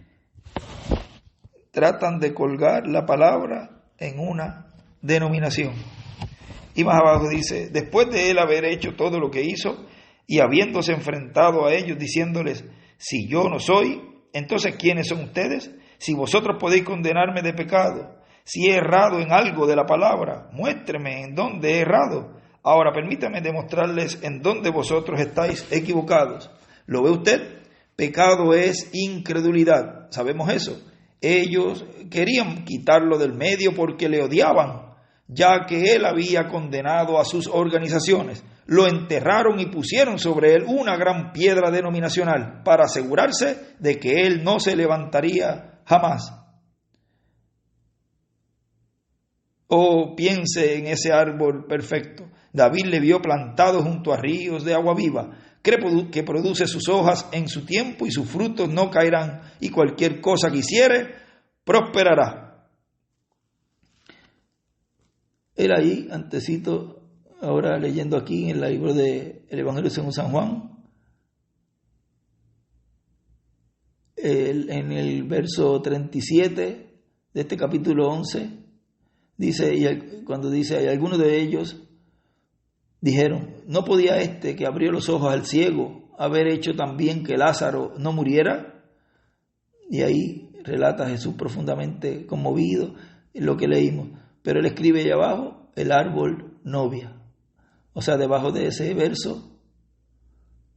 tratan de colgar la palabra en una denominación. Y más abajo dice: después de él haber hecho todo lo que hizo y habiéndose enfrentado a ellos diciéndoles: si yo no soy, entonces ¿quiénes son ustedes? Si vosotros podéis condenarme de pecado, si he errado en algo de la palabra, muéstreme en dónde he errado. Ahora permítame demostrarles en dónde vosotros estáis equivocados. ¿Lo ve usted? Pecado es incredulidad. ¿Sabemos eso? Ellos querían quitarlo del medio porque le odiaban, ya que él había condenado a sus organizaciones. Lo enterraron y pusieron sobre él una gran piedra denominacional para asegurarse de que él no se levantaría jamás. Oh, piense en ese árbol perfecto. David le vio plantado junto a ríos de agua viva, que produce sus hojas en su tiempo y sus frutos no caerán, y cualquier cosa que hiciere prosperará. Él ahí, antecito, ahora leyendo aquí en el libro del Evangelio según San Juan, en el verso 37 de este capítulo 11, dice, cuando dice: y algunos de ellos dijeron: ¿no podía este que abrió los ojos al ciego haber hecho también que Lázaro no muriera? Y ahí relata Jesús profundamente conmovido en lo que leímos. Pero él escribe ahí abajo, el árbol novia. O sea, debajo de ese verso,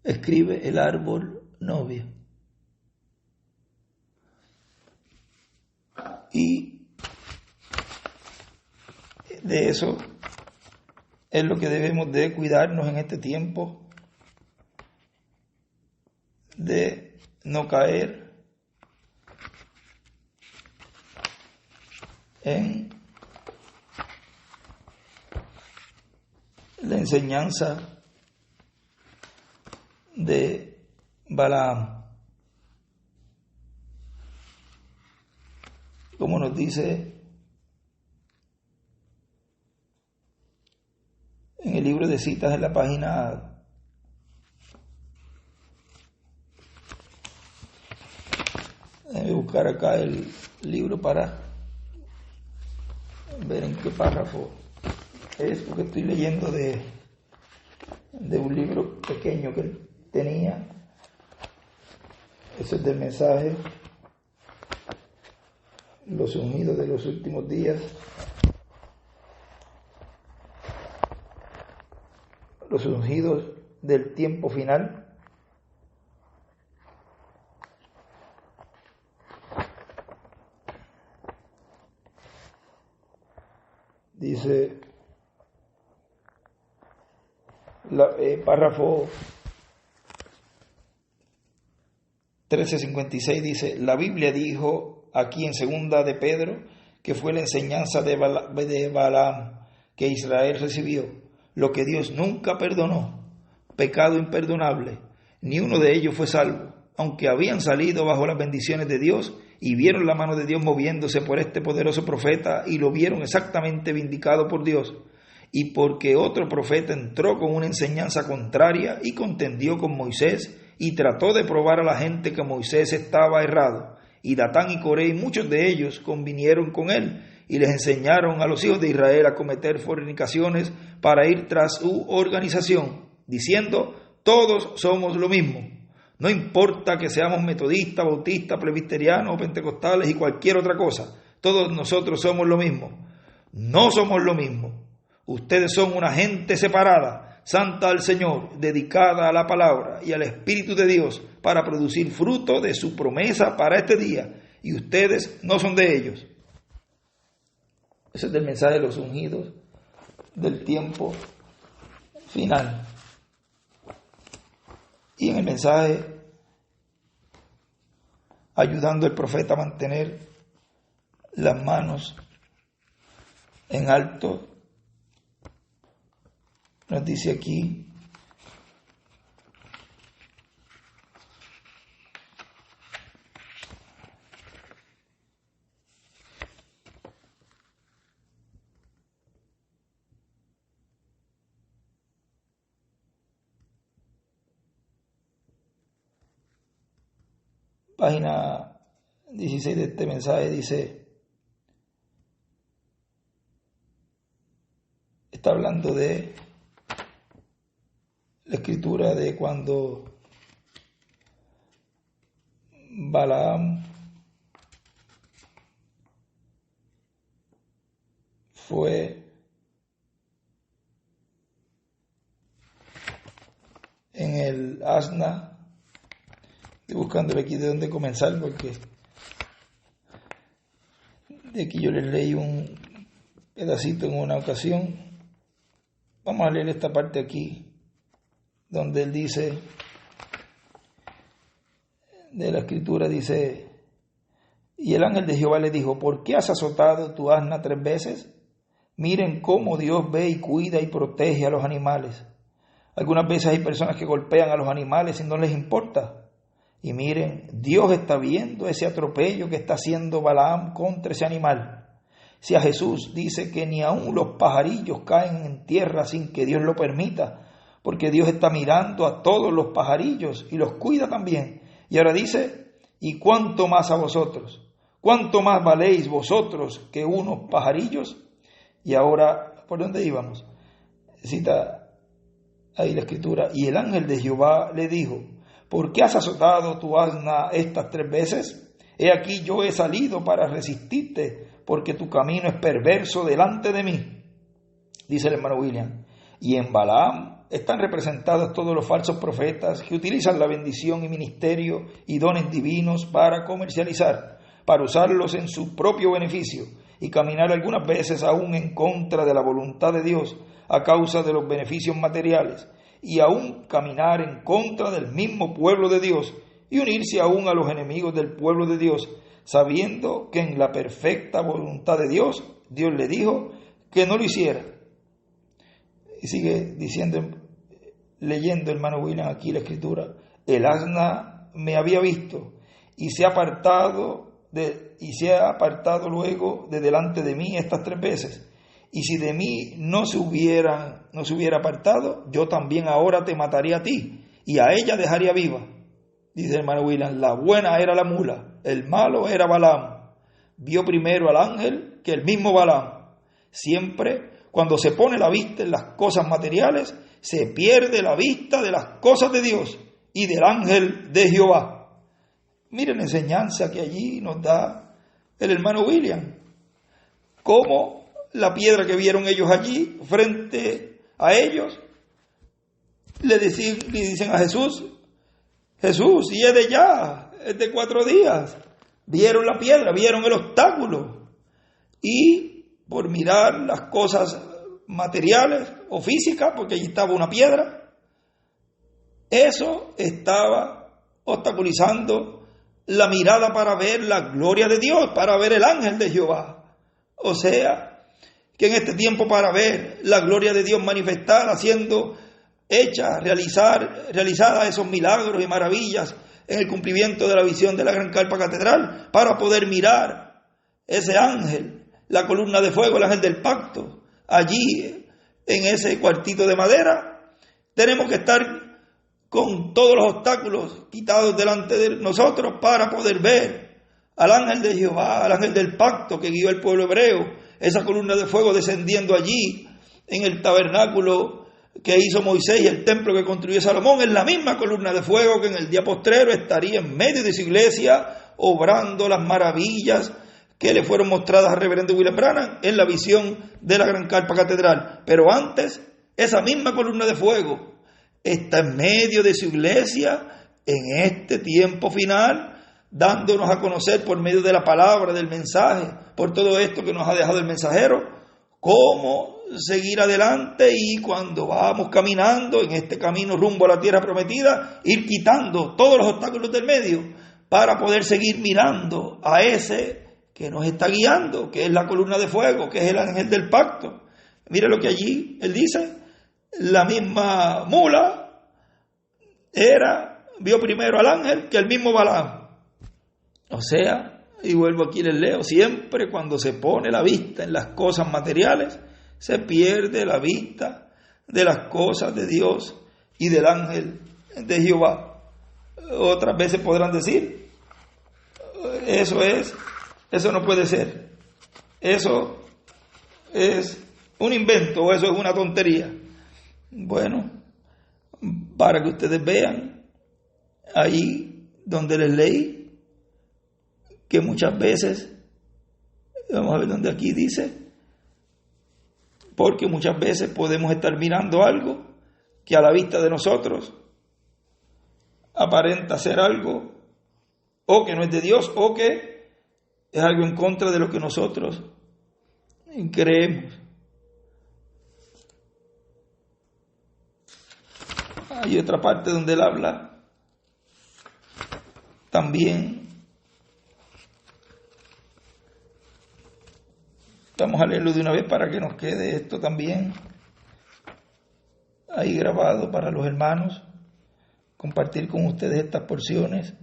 escribe el árbol novia. Y de eso es lo que debemos de cuidarnos en este tiempo, de no caer en la enseñanza de Balaam. Como nos dice en el libro de citas en la página 'Déjame buscar acá el libro para ver en qué párrafo es, porque estoy leyendo de un libro pequeño que él tenía. Eso es del mensaje Los ungidos de los últimos días. Los ungidos del tiempo final. Dice, párrafo 1356, dice, la Biblia dijo aquí en segunda de Pedro que fue la enseñanza de Balaam que Israel recibió, lo que Dios nunca perdonó, pecado imperdonable, ni uno de ellos fue salvo, aunque habían salido bajo las bendiciones de Dios y vieron la mano de Dios moviéndose por este poderoso profeta y lo vieron exactamente vindicado por Dios, y porque otro profeta entró con una enseñanza contraria y contendió con Moisés y trató de probar a la gente que Moisés estaba errado, y Datán y Coré y muchos de ellos convinieron con él y les enseñaron a los hijos de Israel a cometer fornicaciones para ir tras su organización, diciendo, todos somos lo mismo. No importa que seamos metodistas, bautistas, presbiterianos, pentecostales y cualquier otra cosa. Todos nosotros somos lo mismo. No somos lo mismo. Ustedes son una gente separada, santa al Señor, dedicada a la palabra y al Espíritu de Dios para producir fruto de su promesa para este día. Y ustedes no son de ellos. Ese es el mensaje de los ungidos del tiempo final. Y en el mensaje, ayudando al profeta a mantener las manos en alto, nos dice aquí, página 16 de este mensaje, dice, está hablando de la escritura de cuando Balaam fue en el asna. Estoy buscándole aquí de dónde comenzar, porque de aquí yo les leí un pedacito en una ocasión. Vamos a leer esta parte aquí, donde él dice, de la escritura dice, y el ángel de Jehová le dijo, ¿por qué has azotado tu asna 3 veces? Miren cómo Dios ve y cuida y protege a los animales. Algunas veces hay personas que golpean a los animales y no les importa. Y miren, Dios está viendo ese atropello que está haciendo Balaam contra ese animal. Si a Jesús dice que ni aun los pajarillos caen en tierra sin que Dios lo permita, porque Dios está mirando a todos los pajarillos y los cuida también. Y ahora dice, ¿y cuánto más a vosotros? ¿Cuánto más valéis vosotros que unos pajarillos? Y ahora, ¿por dónde íbamos? Cita ahí la escritura, y el ángel de Jehová le dijo, ¿por qué has azotado tu asna estas 3 veces? He aquí yo he salido para resistirte, porque tu camino es perverso delante de mí, dice el hermano William. Y en Balaam están representados todos los falsos profetas que utilizan la bendición y ministerio y dones divinos para comercializar, para usarlos en su propio beneficio y caminar algunas veces aún en contra de la voluntad de Dios a causa de los beneficios materiales, y aún caminar en contra del mismo pueblo de Dios y unirse aún a los enemigos del pueblo de Dios, sabiendo que en la perfecta voluntad de Dios, Dios le dijo que no lo hiciera. Y sigue diciendo, leyendo hermano William aquí la escritura, el asna me había visto y se ha apartado luego de delante de mí estas 3 veces. Y si de mí no se hubiera apartado, yo también ahora te mataría a ti y a ella dejaría viva. Dice el hermano William, la buena era la mula, el malo era Balaam. Vio primero al ángel que el mismo Balaam. Siempre cuando se pone la vista en las cosas materiales, se pierde la vista de las cosas de Dios y del ángel de Jehová. Miren la enseñanza que allí nos da el hermano William. Cómo la piedra que vieron ellos allí frente a ellos, le dicen a Jesús, y es de ya, es de 4 días. Vieron la piedra, vieron el obstáculo y por mirar las cosas materiales o físicas, porque allí estaba una piedra, eso estaba obstaculizando la mirada para ver la gloria de Dios, para ver el ángel de Jehová. O sea, que en este tiempo para ver la gloria de Dios manifestada, siendo hecha, realizada esos milagros y maravillas en el cumplimiento de la visión de la Gran Carpa Catedral, para poder mirar ese ángel, la columna de fuego, el ángel del pacto, allí en ese cuartito de madera, tenemos que estar con todos los obstáculos quitados delante de nosotros para poder ver al ángel de Jehová, al ángel del pacto que guió el pueblo hebreo, esa columna de fuego descendiendo allí en el tabernáculo que hizo Moisés y el templo que construyó Salomón, es la misma columna de fuego que en el día postrero estaría en medio de su iglesia, obrando las maravillas que le fueron mostradas al reverendo William Branham en la visión de la Gran Carpa Catedral. Pero antes, esa misma columna de fuego está en medio de su iglesia en este tiempo final, dándonos a conocer por medio de la palabra, del mensaje, por todo esto que nos ha dejado el mensajero, cómo seguir adelante y cuando vamos caminando en este camino rumbo a la tierra prometida, ir quitando todos los obstáculos del medio para poder seguir mirando a ese que nos está guiando, que es la columna de fuego, que es el ángel del pacto. Mire lo que allí él dice, la misma mula vio primero al ángel que el mismo Balaam. O sea, y vuelvo aquí les leo, siempre cuando se pone la vista en las cosas materiales, se pierde la vista de las cosas de Dios y del ángel de Jehová. Otras veces podrán decir, eso no puede ser, eso es un invento o eso es una tontería. Bueno, para que ustedes vean ahí donde les leí que muchas veces, vamos a ver donde aquí dice, porque muchas veces podemos estar mirando algo que a la vista de nosotros aparenta ser algo o que no es de Dios o que es algo en contra de lo que nosotros creemos. Hay otra parte donde él habla también. Vamos a leerlo de una vez para que nos quede esto también ahí grabado para los hermanos, compartir con ustedes estas porciones.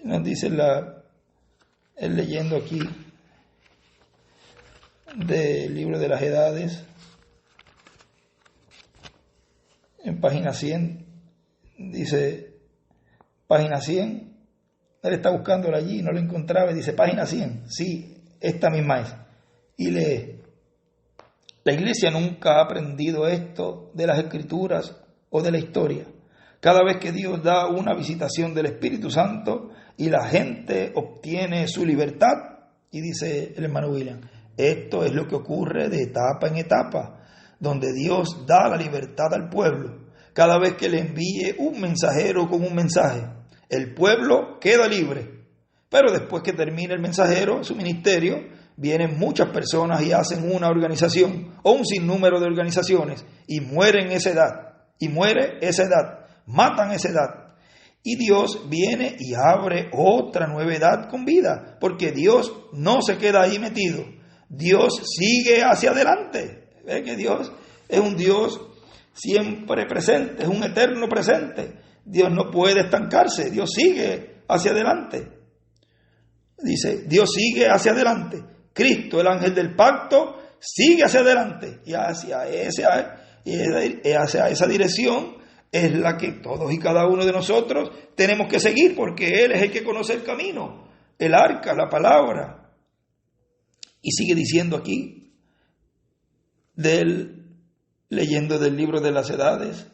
Nos dice él leyendo aquí del libro de las edades, en página 100, dice, página 100, él está buscándola allí, no lo encontraba, y dice, página 100, sí, esta misma es, y lee, La iglesia nunca ha aprendido esto de las Escrituras o de la historia. Cada vez que Dios da una visitación del Espíritu Santo y la gente obtiene su libertad, y dice el hermano William, esto es lo que ocurre de etapa en etapa, donde Dios da la libertad al pueblo. Cada vez que le envíe un mensajero con un mensaje, el pueblo queda libre. Pero después que termine el mensajero, su ministerio, vienen muchas personas y hacen una organización o un sinnúmero de organizaciones y mueren esa edad, y muere esa edad, matan esa edad. Y Dios viene y abre otra nueva edad con vida, porque Dios no se queda ahí metido. Dios sigue hacia adelante. ¿Ve que Dios es un Dios siempre presente, es un eterno presente? Dios no puede estancarse, Dios sigue hacia adelante. Dice, Dios sigue hacia adelante. Cristo, el ángel del pacto, sigue hacia adelante. Y hacia esa dirección es la que todos y cada uno de nosotros tenemos que seguir, porque Él es el que conoce el camino, el arca, la palabra. Y sigue diciendo aquí, leyendo del libro de las edades,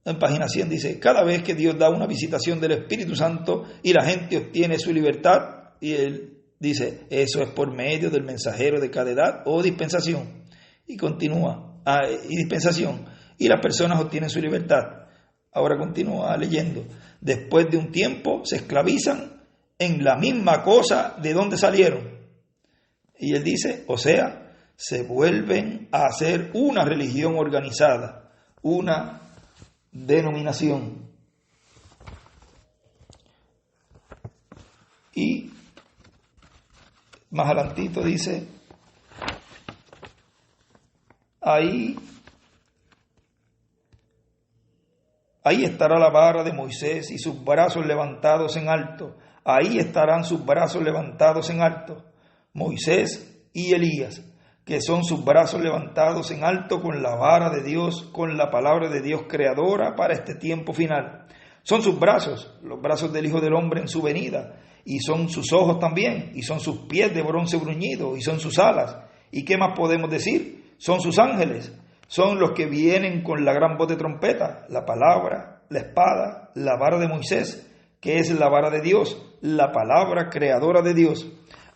en página 100 dice, cada vez que Dios da una visitación del Espíritu Santo y la gente obtiene su libertad, y Él dice, eso es por medio del mensajero de cada edad o dispensación. Y continúa, y dispensación, y las personas obtienen su libertad. Ahora continúa leyendo, después de un tiempo se esclavizan en la misma cosa de donde salieron. Y él dice, o sea, se vuelven a hacer una religión organizada, una denominación. Y más adelantito dice, ahí estará la vara de Moisés y sus brazos levantados en alto. Ahí estarán sus brazos levantados en alto. Moisés y Elías, que son sus brazos levantados en alto con la vara de Dios, con la palabra de Dios creadora para este tiempo final. Son sus brazos, los brazos del Hijo del Hombre en su venida, y son sus ojos también, y son sus pies de bronce bruñido, y son sus alas. ¿Y qué más podemos decir? Son sus ángeles. Son los que vienen con la gran voz de trompeta, la palabra, la espada, la vara de Moisés, que es la vara de Dios, la palabra creadora de Dios.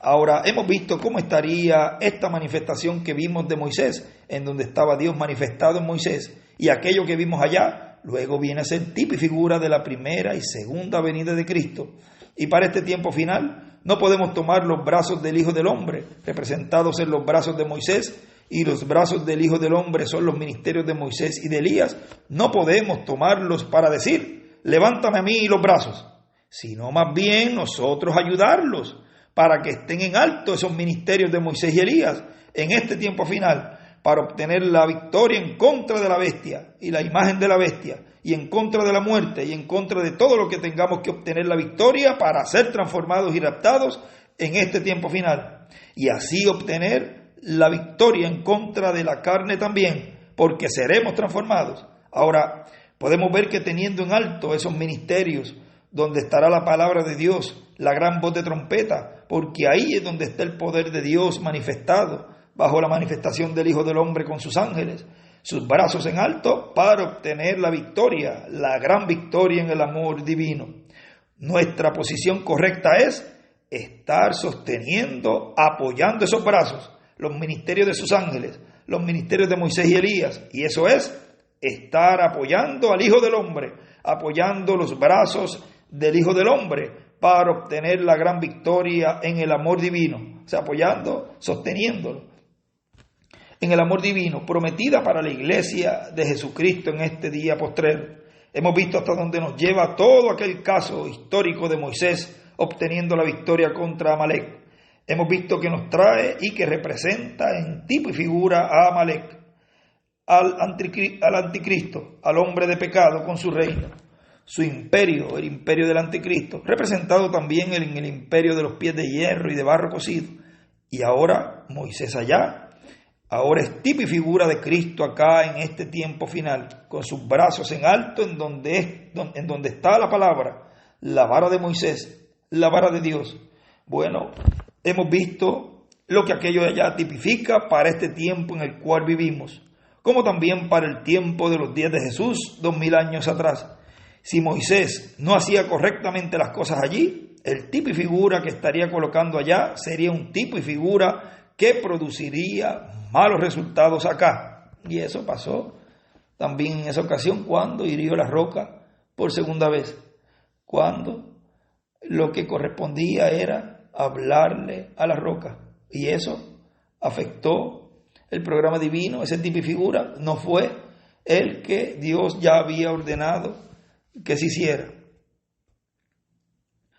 Ahora, hemos visto cómo estaría esta manifestación que vimos de Moisés, en donde estaba Dios manifestado en Moisés, y aquello que vimos allá, luego viene a ser tipo y figura de la primera y segunda venida de Cristo. Y para este tiempo final, no podemos tomar los brazos del Hijo del Hombre, representados en los brazos de Moisés, y los brazos del Hijo del Hombre son los ministerios de Moisés y de Elías. No podemos tomarlos para decir, levántame a mí los brazos, sino más bien nosotros ayudarlos para que estén en alto esos ministerios de Moisés y Elías en este tiempo final, para obtener la victoria en contra de la bestia y la imagen de la bestia, y en contra de la muerte, y en contra de todo lo que tengamos que obtener la victoria para ser transformados y raptados en este tiempo final, y así obtener la victoria en contra de la carne también, porque seremos transformados. Ahora, podemos ver que teniendo en alto esos ministerios, donde estará la palabra de Dios, la gran voz de trompeta, porque ahí es donde está el poder de Dios manifestado, bajo la manifestación del Hijo del Hombre con sus ángeles, sus brazos en alto para obtener la victoria, la gran victoria en el amor divino. Nuestra posición correcta es estar sosteniendo, apoyando esos brazos, los ministerios de sus ángeles, los ministerios de Moisés y Elías, y eso es estar apoyando al Hijo del Hombre, apoyando los brazos del Hijo del Hombre para obtener la gran victoria en el amor divino, o sea, apoyando, sosteniéndolo en el amor divino, prometida para la iglesia de Jesucristo en este día postrero. Hemos visto hasta dónde nos lleva todo aquel caso histórico de Moisés obteniendo la victoria contra Amalek. Hemos visto que nos trae y que representa en tipo y figura a Amalek, al anticristo, al hombre de pecado con su reino, su imperio, el imperio del anticristo, representado también en el imperio de los pies de hierro y de barro cocido. Y ahora Moisés allá, ahora es tipo y figura de Cristo acá en este tiempo final, con sus brazos en alto en donde está la palabra, la vara de Moisés, la vara de Dios. Bueno, hemos visto lo que aquello de allá tipifica para este tiempo en el cual vivimos, como también para el tiempo de los días de Jesús, 2000 años atrás. Si Moisés no hacía correctamente las cosas allí, el tipo y figura que estaría colocando allá sería un tipo y figura que produciría malos resultados acá. Y eso pasó también en esa ocasión cuando hirió la roca por segunda vez, cuando lo que correspondía era hablarle a la roca, y eso afectó el programa divino. Ese tipo y figura no fue el que Dios ya había ordenado que se hiciera.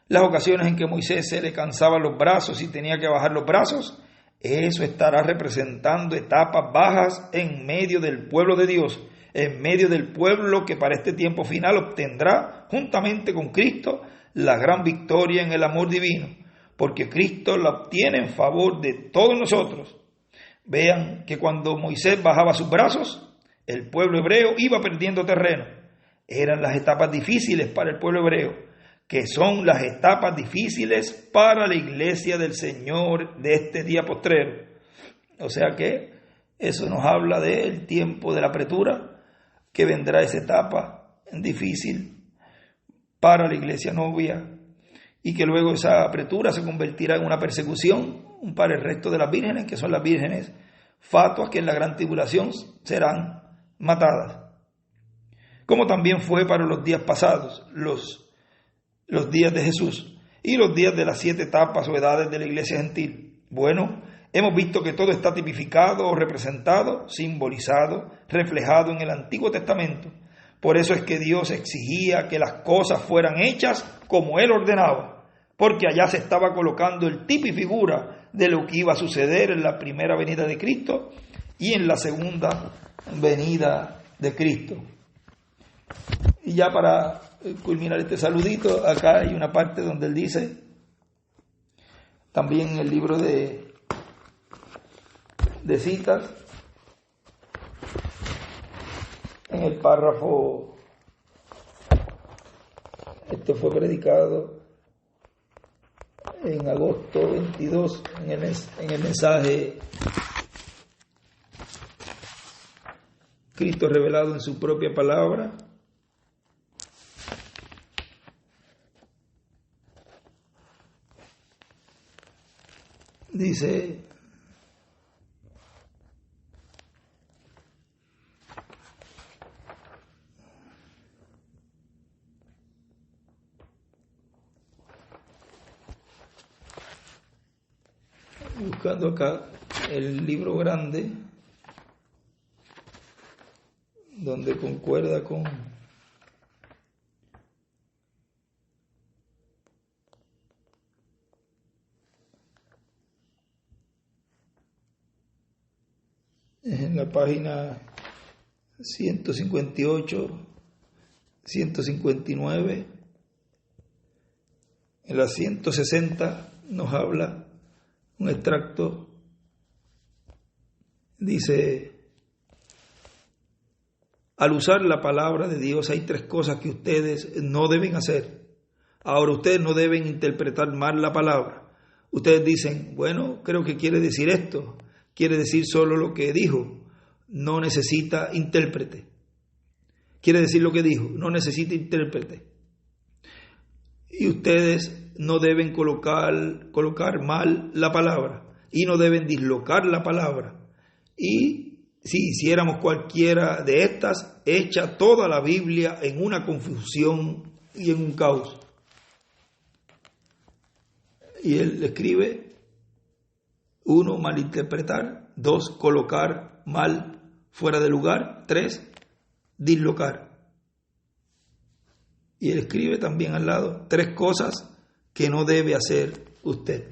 Las ocasiones en que Moisés se le cansaban los brazos y tenía que bajar los brazos, eso estará representando etapas bajas en medio del pueblo de Dios, en medio del pueblo que para este tiempo final obtendrá, juntamente con Cristo, la gran victoria en el amor divino, porque Cristo la obtiene en favor de todos nosotros. Vean que cuando Moisés bajaba sus brazos, el pueblo hebreo iba perdiendo terreno. Eran las etapas difíciles para el pueblo hebreo, que son las etapas difíciles para la iglesia del Señor de este día postrero. O sea que eso nos habla del tiempo de la apretura, que vendrá esa etapa difícil para la iglesia novia, y que luego esa apretura se convertirá en una persecución para el resto de las vírgenes, que son las vírgenes fatuas, que en la gran tribulación serán matadas. Como también fue para los días pasados, los días de Jesús y los días de las 7 etapas o edades de la iglesia gentil. Bueno, hemos visto que todo está tipificado o representado, simbolizado, reflejado en el Antiguo Testamento. Por eso es que Dios exigía que las cosas fueran hechas como Él ordenaba, porque allá se estaba colocando el tipo y figura de lo que iba a suceder en la primera venida de Cristo y en la segunda venida de Cristo. Y ya para culminar este saludito, acá hay una parte donde él dice, también en el libro de citas, en el párrafo, esto fue predicado en agosto 22, en el mensaje Cristo revelado en su propia palabra. Dice, buscando acá el libro grande, donde concuerda con en la página 158, 159, en la 160 nos habla un extracto, dice, al usar la palabra de Dios hay 3 cosas que ustedes no deben hacer. Ahora, ustedes no deben interpretar mal la palabra. Ustedes dicen, bueno, creo que quiere decir esto, quiere decir solo lo que dijo, no necesita intérprete. Quiere decir lo que dijo, no necesita intérprete. Y ustedes no deben colocar mal la palabra y no deben dislocar la palabra. Y si hiciéramos cualquiera de estas, echa toda la Biblia en una confusión y en un caos. Y él escribe, 1, malinterpretar, 2, colocar mal fuera de lugar, 3, dislocar. Y él escribe también al lado 3 cosas que no debe hacer usted.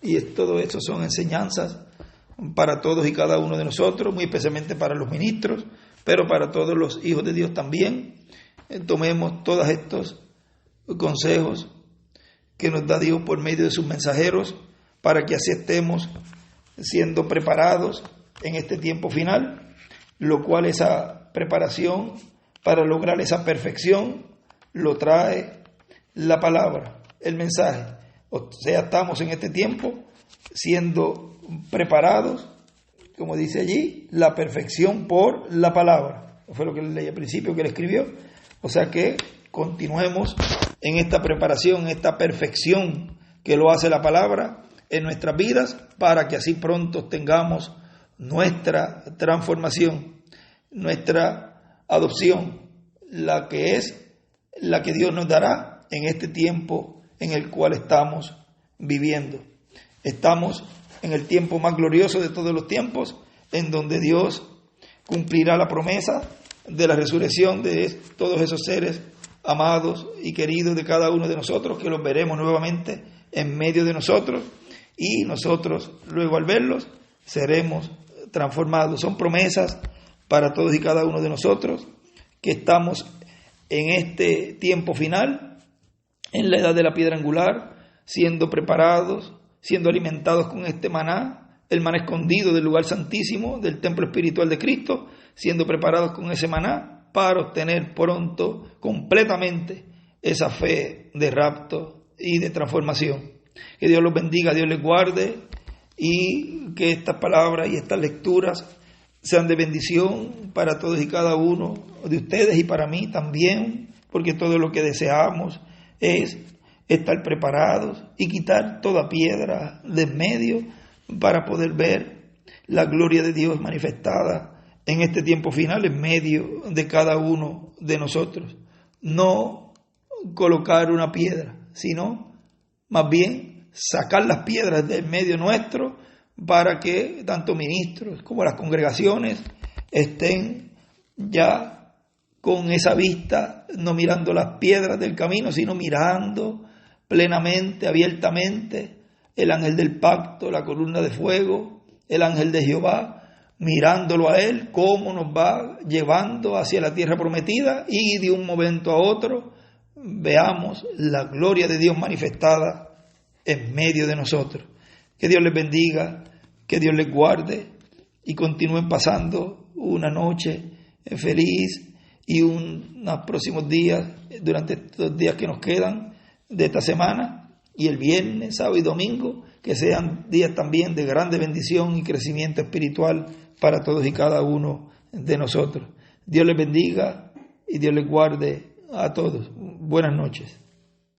Y todo eso son enseñanzas para todos y cada uno de nosotros, muy especialmente para los ministros, pero para todos los hijos de Dios también. Tomemos todos estos consejos que nos da Dios por medio de sus mensajeros, para que así estemos siendo preparados en este tiempo final, lo cual esa preparación para lograr esa perfección lo trae la palabra, el mensaje. O sea, estamos en este tiempo siendo preparados, como dice allí, la perfección por la palabra. Fue lo que leí al principio que él escribió. O sea que continuemos en esta preparación, en esta perfección que lo hace la palabra en nuestras vidas, para que así pronto tengamos nuestra transformación, nuestra adopción, la que Dios nos dará en este tiempo en el cual estamos viviendo. Estamos en el tiempo más glorioso de todos los tiempos, en donde Dios cumplirá la promesa de la resurrección de todos esos seres amados y queridos de cada uno de nosotros, que los veremos nuevamente en medio de nosotros, y nosotros luego al verlos seremos transformados. Son promesas para todos y cada uno de nosotros que estamos en este tiempo final, en la edad de la piedra angular, siendo preparados, siendo alimentados con este maná, el maná escondido del lugar santísimo, del templo espiritual de Cristo, siendo preparados con ese maná para obtener pronto completamente esa fe de rapto y de transformación. Que Dios los bendiga, Dios les guarde, y que estas palabras y estas lecturas sean de bendición para todos y cada uno de ustedes y para mí también, porque todo lo que deseamos es estar preparados y quitar toda piedra de en medio para poder ver la gloria de Dios manifestada en este tiempo final en medio de cada uno de nosotros. No colocar una piedra, sino más bien sacar las piedras de en medio nuestro, para que tanto ministros como las congregaciones estén ya con esa vista, no mirando las piedras del camino, sino mirando plenamente, abiertamente, el ángel del pacto, la columna de fuego, el ángel de Jehová, mirándolo a él, cómo nos va llevando hacia la tierra prometida, y de un momento a otro veamos la gloria de Dios manifestada en medio de nosotros. Que Dios les bendiga, que Dios les guarde, y continúen pasando una noche feliz y unos próximos días, durante estos días que nos quedan de esta semana, y el viernes, sábado y domingo, que sean días también de grande bendición y crecimiento espiritual para todos y cada uno de nosotros. Dios les bendiga y Dios les guarde a todos. Buenas noches.